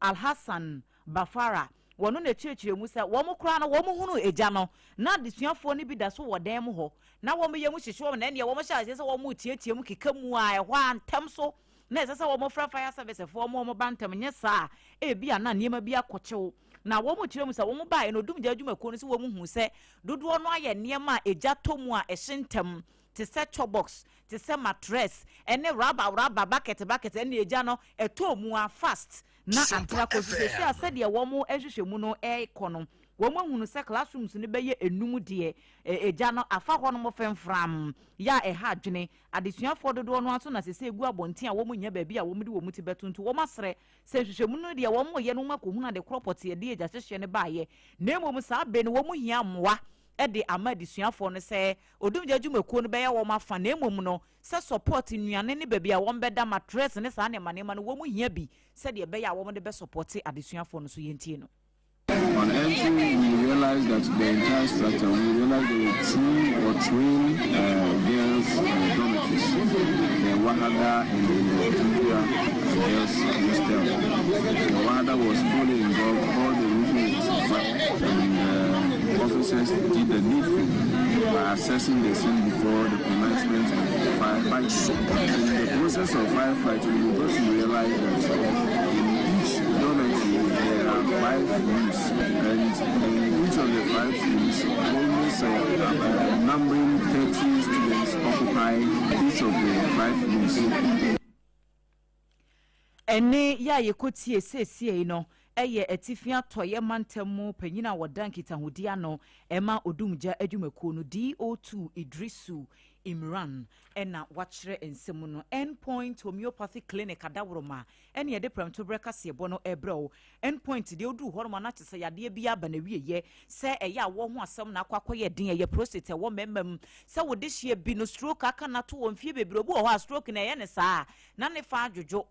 Al Hassan Bafara wono na chirechire mu se wo mo kra no wo mo hunu eja no na desuafo ni bi da so wo dan mu ho na wo mo ye mu hyehye wo na ne wo mo sha se wo mo tietie mu kekamu a ehwa antem so na se wo mo fra fire service fo mo bantam nye saa e bia na niema bia kochewo na wo mo chire mu se wo mo bae no dum jadwumakuo no se wo mo hu se dodo no aye niema eja tomu a ehyentem te set top box te se mattress ene rubber bucket ene eja no etomu a fast na atra ko se ase de wo mo ehwehwemu no kono wo mo hunu se classrooms ne beye enum de eja no afa ho no mo femfram ya ha adwene adesuafo dodo no aso na se egu abonten a wo mo nya ba bia wo mo de wo muti betuntu wo masre se hwehwemu no de wo mo ye no makohuna de cropot de eja hyehye ne baaye na emom sa be ne wo mo hia moa ede amadisuafo no se odum jadwumakuo no beye wo mafa na emom no se support nuane ne baabi a wo mbeda mattress ne sa ne manema no wo mo hia bi se de beye a wo mo de be support adesuafo no so yentie no. On entry, we realized that the entire structure, we realized there were 2 or 3 girls dormitories. The Wahada and the NHYIRA girls hostel. The Wahada was fully involved, all the roofing was flat, and officers did the needful by assessing the scene before the commencement of firefighting. In the process of firefighting, we got to realize that in each dormitory there are 5 rooms, and in each of the 5 rooms, almost numbering 30 students occupy each of the 5 rooms. Ene ya yekotie sesie no eye etifia toye mantemu penyina wodan kitahudia no ema odumja adwumakuo no DO2 Idrisu Imran ena wachre ensemu no endpoint homeopathic clinic adaworoma ene yede pramto breka sebo no ebro endpoint de odu horoma na chese yade bia ba na wieye se eya wo ho asem na akwakoye den eye prostate wo memam se wo de hie bi no stroke aka na to wo mfie bebre obu ho stroke na ye ne saa na ne fa adwojo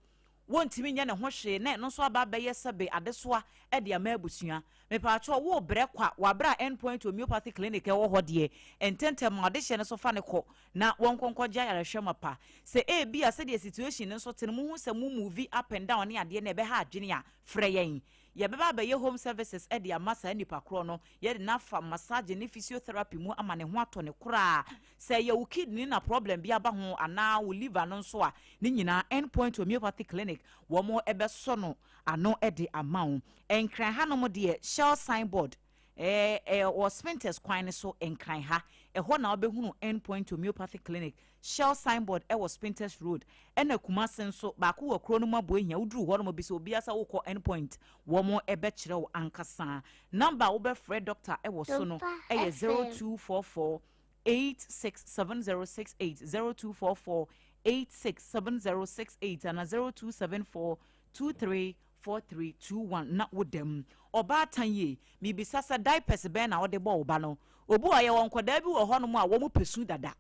wontimi nya ne ho hwe na no so aba beye sebe adesoa e de ama abusua me pa cho wo bre kwa wa bra endpoint homeopathic clinic e wo ho de ententem ade hye ne so fa ne ko na wonkonkogya yare hwemapa se e bia se de situation ne so tene mu hu se mu movie up and down ne ade ne be ha adwene a frɛ yɛn ye beba be ye home services e de amasa nipa kro no ye de na fa massage ne physiotherapy mu ama ne ho ato ne kra se ye wo kidney na problem bia ba ho ana wo liver no so a ne nyina endpoint homeopathic clinic wo mo ebe so no ano e de amount enkran ha no mo de shell signboard or spinters kwan so enkran ha ho na obehunu endpoint homeopathic clinic shell signboard was Spinters Road ena kumasen so ba ko wakro no mabo ehia uduru ho no mo bi so obi asa wo ko endpoint wo mo ebe kire wo ankasa number wo be free doctor was so no 0244 867068 0244 867068 and 0274 234321 na wodem oba tanye mi bisasa diapers be na wode bo oba no obu aye won koda bi wo ho no mo a wo mo pesu dada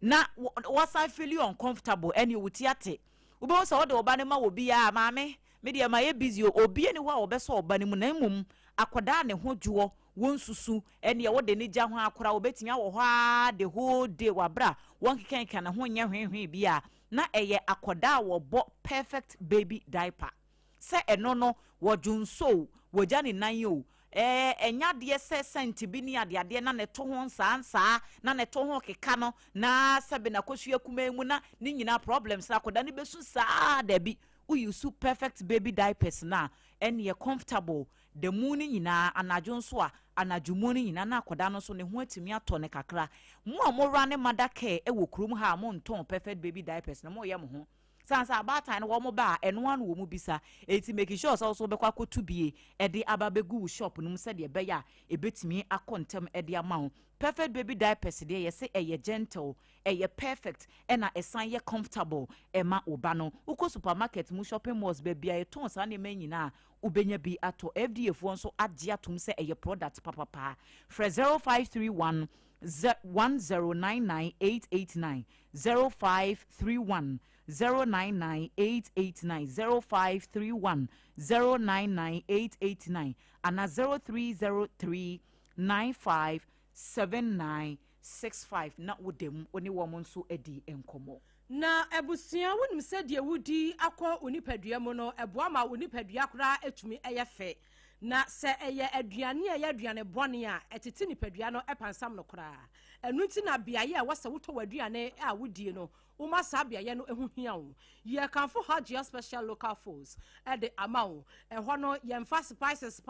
na was I feel uncomfortable any wutiate ube wo so wode oba ne ma obi ya maame me de ma ye busy obi ani ho a obeso oba ne mu na mmom akoda ne ho dwo wonsusu ene wode ne gya ho akora obetinya wo ho a the whole day wabra won kekenka na ho nya hwenhwen bia na eye akoda wo bo perfect baby diaper se eno no wodwunso wojani nan yo enya de se senti bi ni ade na ne to ho nsa na ne to ho keka no na sebe na kosua kuma mu na ni nyina problems na akoda ne besu saa da bi uyu perfect baby diapers na ene comfortable the moon nyina anadwo nso a anadwumu nyina na akoda no so ne ho atimi ato ne kakra mo amora ne madake wo kurum ha mo nton perfect baby diapers na mo ye mo ho sansa abata ne wo mo ba eno anu wo mu bisa eti make sure so be kwa kotu bie e de ababegu shop num se de be ya ebetimi akontem e de ama ho perfect baby diapers there you say a gentle a perfect and a sign ye comfortable ema ubano uko supermarket mu shopping malls baby a tons ane menina ubenya bi ato FDA fo nso agye atom say a product papa for 0531 1099889 0531 099889 0531 099889 and 0303 957965 na wodem oni woman so edi enkomo na ebusia wonim se de wudi akọ onipadua mu no eboa ma onipadua kora etumi eyefe na se eye aduane aduane bone a etete nipadua no epansam no kora enu nti na biaye a wasa woto waduane a wudie no uma sa biaye no ehu hia wo ye kanfo Hajia special local foods e de amawo ho no ye mfa spices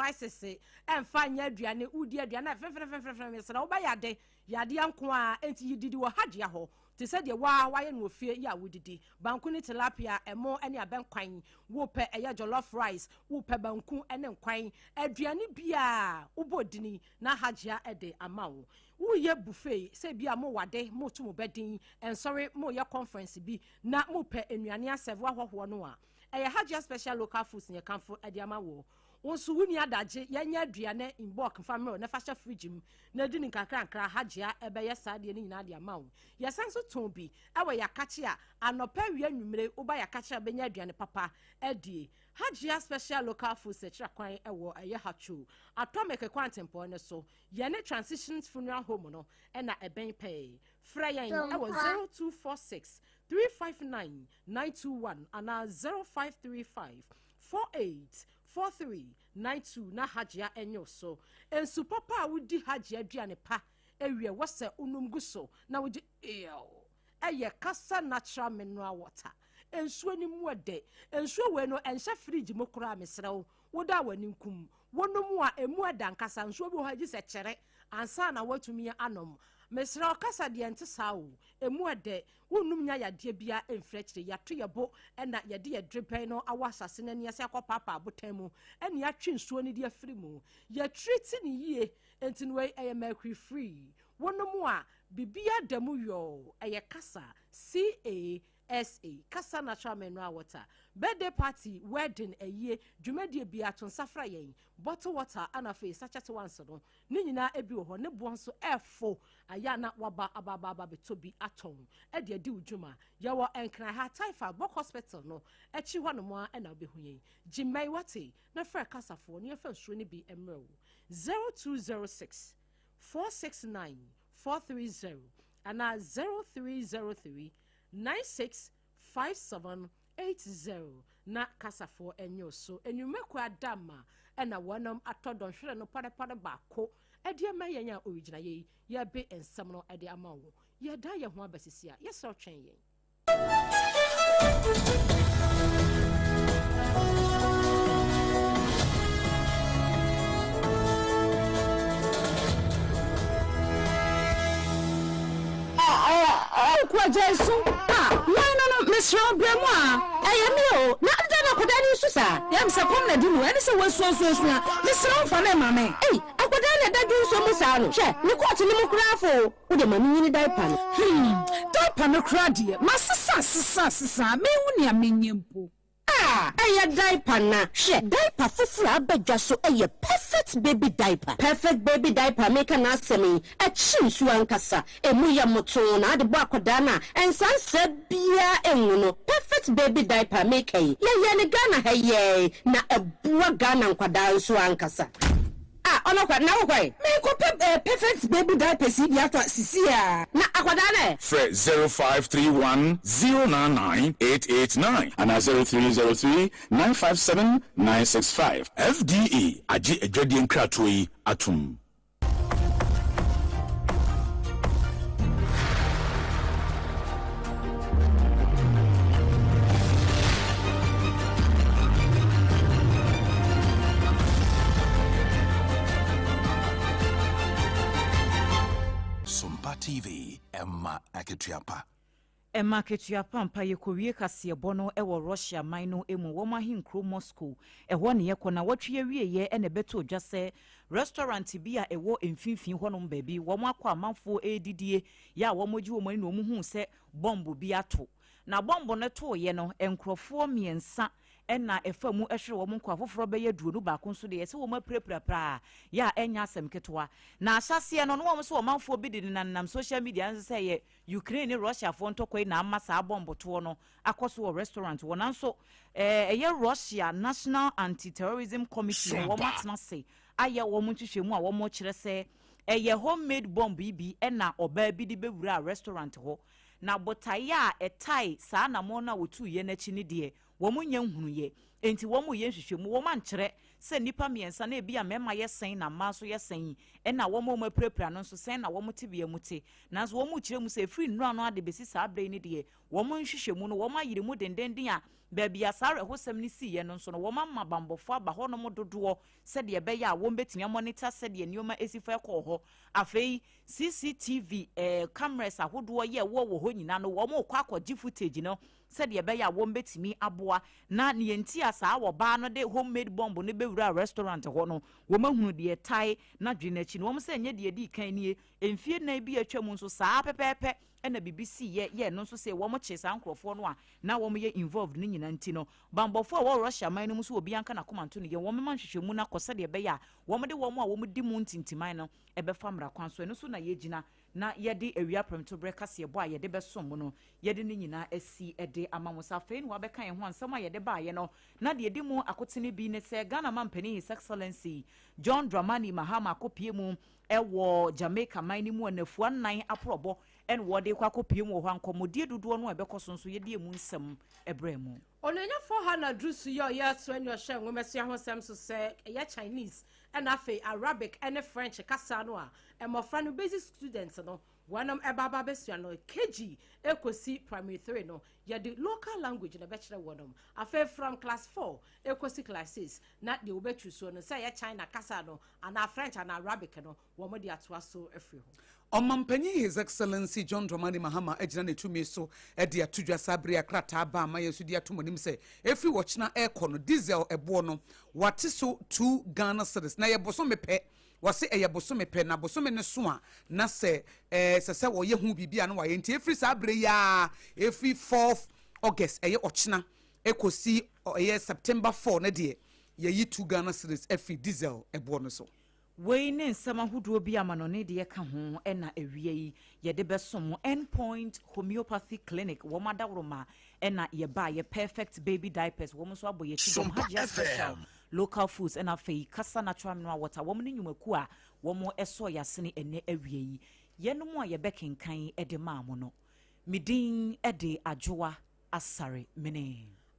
emfa nya aduane udi aduane fefefefefefe mesra wo ba yade anko a enti yididi wo Hajia ho te said ye wa ye no fie ya wudidi banku ni tilapia emo ene abenkwan wo pe eye jollof rice wo pe banku ene nkwan aduane bia ubodini na Hajia e de amawo wo ye buffet se bia mo wade mo to mo bedin and sorry mo ye conference bi na mo pe enuane asevo ahoho no a eye Hajia special local foods ne kanfo e de amawo wonso wuni adaje yenya aduane in bulk family na fasha fridge mu na di nkakra Hajia ebe ye sade ni nyina de amawo ye sanso ton bi ewe yakache a anopa wi anwumre uba yakache benya aduane papa edie Hajia special local food search kwan ewo eye hachu atomeke kwantempo ne so ye ne transitions funeral home no e na eben pay frayen ewo 0246 359 921 ana 0535 484392 na Hajia enyo so ensu papa wudi Hajia aduane pa ewie wose unumgu so na wudi eye kasa natural mineral water ensu ani muade ensu we no enhye fridge mokora mesrew woda wani nkum wonom a emu adankasa ensu bi ho agi se kere ansa na watumi anom mesrew kasa de ente sawo emu ade wonum nya yade bia emfrekire yato yebo na yade ye dripen no awasase na ne yase akopapa abotan mu ene yatwe nsuo ne de afiri mu ya treat ni yie enti no eye mercury free wonom a bibia damu yo eye kasa Kasa natural mineral water birthday party wedding eye dwumadi bia to nsafra yen bottle water anafe sachet once no ni nyina ebi wo ho ne bo nso efo aya na waba ababa betobi aton e de adi udwuma ya wo enkran ha taifa bok hospital no echi ho no mo a na obehuyen jimai wate na fra kasafo ne fa nsuo ne bi emrewo 0206 469 430 ana 0303 965780 na kasafo enyo so enyumeku adama ena wanam atodon hwere no pade baako ede ma yenya original ye ye be ensam no ede amawo ye da ye ho abasisi a ye so twen yen kwa Jesu no Mr. Bremwa ayemi na adana kodani susa yam se kom na dinu ene se wasu na Mr. fa na mame akoda na dadu so musa no hwe ni court ni mu krafo wo de mami ni diaper no diaper no krade masisa me hu ne amenyempo aya diaper na she diaper fufura abadwa so eye perfect baby diaper make na asemi a chinsu ankasa emu ya moto na ade bo akoda na ensanse bia enwu no perfect baby diaper make ye ne Ghana haye na ebua Ghana nkwada nso ankasa onokwa na wokwa me ko perfect baby diaper si bia to sisia na akwada na 0531 099 889 and 0303 957 965 FDA aji edwadi nkratoi atum. SOMPA TV Emma Akituapa. Marketia pampa yekowie kasebo no ewo Russia mino emu woma hinkro Moscow eho ne yekona watwe wieye ene beto odwa se restaurant bia ewo emfinfin honom baabi woma akwa amanfo edidie ya womoji womani no mu hu se bombu bi ato na bombo ne to ye no enkrofo miensa ena efamu ehwere wo nkwa foforo be yaduonu ba konso de yese wo maprapra ya enya asem ketwa na asase no no wo so manfo bi de nam social media nse say ye Ukraine Russia fo ntokoi na amasa bombo to no akoso restaurant wo nanso ye Russia National Anti-Terrorism Committee wo matna say aye wo ntwehwemu a wo mo kire se ye homemade bomb bi ena oba bi de bewura restaurant ho na botaya etai saa na mo na wotu ye na chi ne de womu nya nhunu ye enti womu ye nhwehwemu wo mankyere se nipa miensa na ebia mema ye sen na maso ye sen ena womu maprapra no so sen na womu tebia muti nanso womu kire mu se free no ano ade besi saa bre ne de womu nhwehwemu no womu ayire mu dendenden a baabi asare hosam ni si ye no so no womu mabambofo aba ho no mododo se de be ya womu betimi monitor se de nioma esifa ko ho afei CCTV cameras ahodo ye wo ho nyina no womu kwa akọji footage no said ye be ya won betimi aboa na ne yenti asa wo ba no de homemade bomb ne bewura restaurant ho no wo mahunu de tai na dwenachi no wo se nye de di kan nie emfie na bi atwam nso saa pepepe ena BBC ye no nso se wo mo che saa nkrofo no a na wo mo ye involved ni nyina nti no bambofo wo Russia man no so obi anka na komanto ne ye wo mema nhwehwemu na kose de be ya wo mo de wo mo a wo mo di mu ntintiman no ebe famra kwanso no so na ye gina na yede awia premto breakfast ye bo a yede be som no yede ni nyina asi ede amamusa fe no abeka ye ho ansam a yede ba ye no na de mu akotene bi ne se Ghana Mampani His Excellency John Dramani Mahama akopie mu ewo Jamaica man ni mu anafu anan aprobo en wode kwa kopie mu ho ankomodie dodo no ebekoso nso yede mu nsam ebremu onenya 400 drusu yo yes when you share ngomesia ho sem so say ya Chinese and afi Arabic and French kasa no a emofra no basic students no wanam ebaba besua no KG ekosi primary 3 no ya the local language na bachelor wonum afi from class 4 ekosi class 6 na the obetru so no say ya China kasa no and French and Arabic no wo mo de atoa so afri ho Omampanyi His Excellency John Dramani Mahama ejina ne tumi so e de atudwa sabre akrata ba ma yesu de atomonim se efi wochina aircon no diesel ebo no wate so 2 Ghana cedis na ye boso mepe wase eye boso mepe na boso me ne so a na se se wo ye hu bibia no wa ye nti efi sabre ya efi 4th August eye ochina ekosi eye September 4 na de ye yi 2 Ghana cedis efi diesel ebo no so we ne nsama huduo bi amanone de yeka ho ena ewie yi ye de besom endpoint homeopathy clinic wo madawroma ena ye ba ye perfect baby diapers wo so aboye chidom haja special local foods ena fei kasa natural mineral water wo ne nyumaku a wo eso yasene ene awie yi ye no mo a ye bekenkan e de maamo no midin e de ADOWA ASARE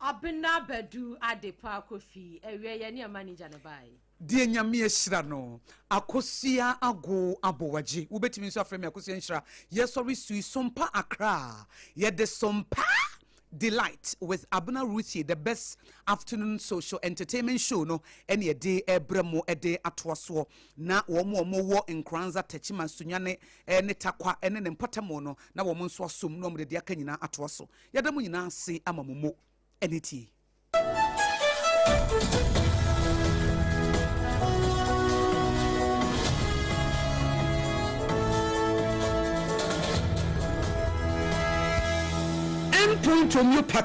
ABENA BADU ADEPA kofi ewie ye ne manager ne bai die nyame ehira no AKOSUA ABOAGYE ubetimi nso afrem AKOSUA nhira yesori sui SOMPA Accra ye the SOMPA Delight with Abuna Ruthie, the best afternoon social entertainment show no any a day ebremo a day atwaso na womo wo nkranza techima sunyane ne takwa ene ne mpatamo no na womo nso asom no mde de aka nyina atwaso yadamu nyina se amamomo eniti Endpoint homeopathy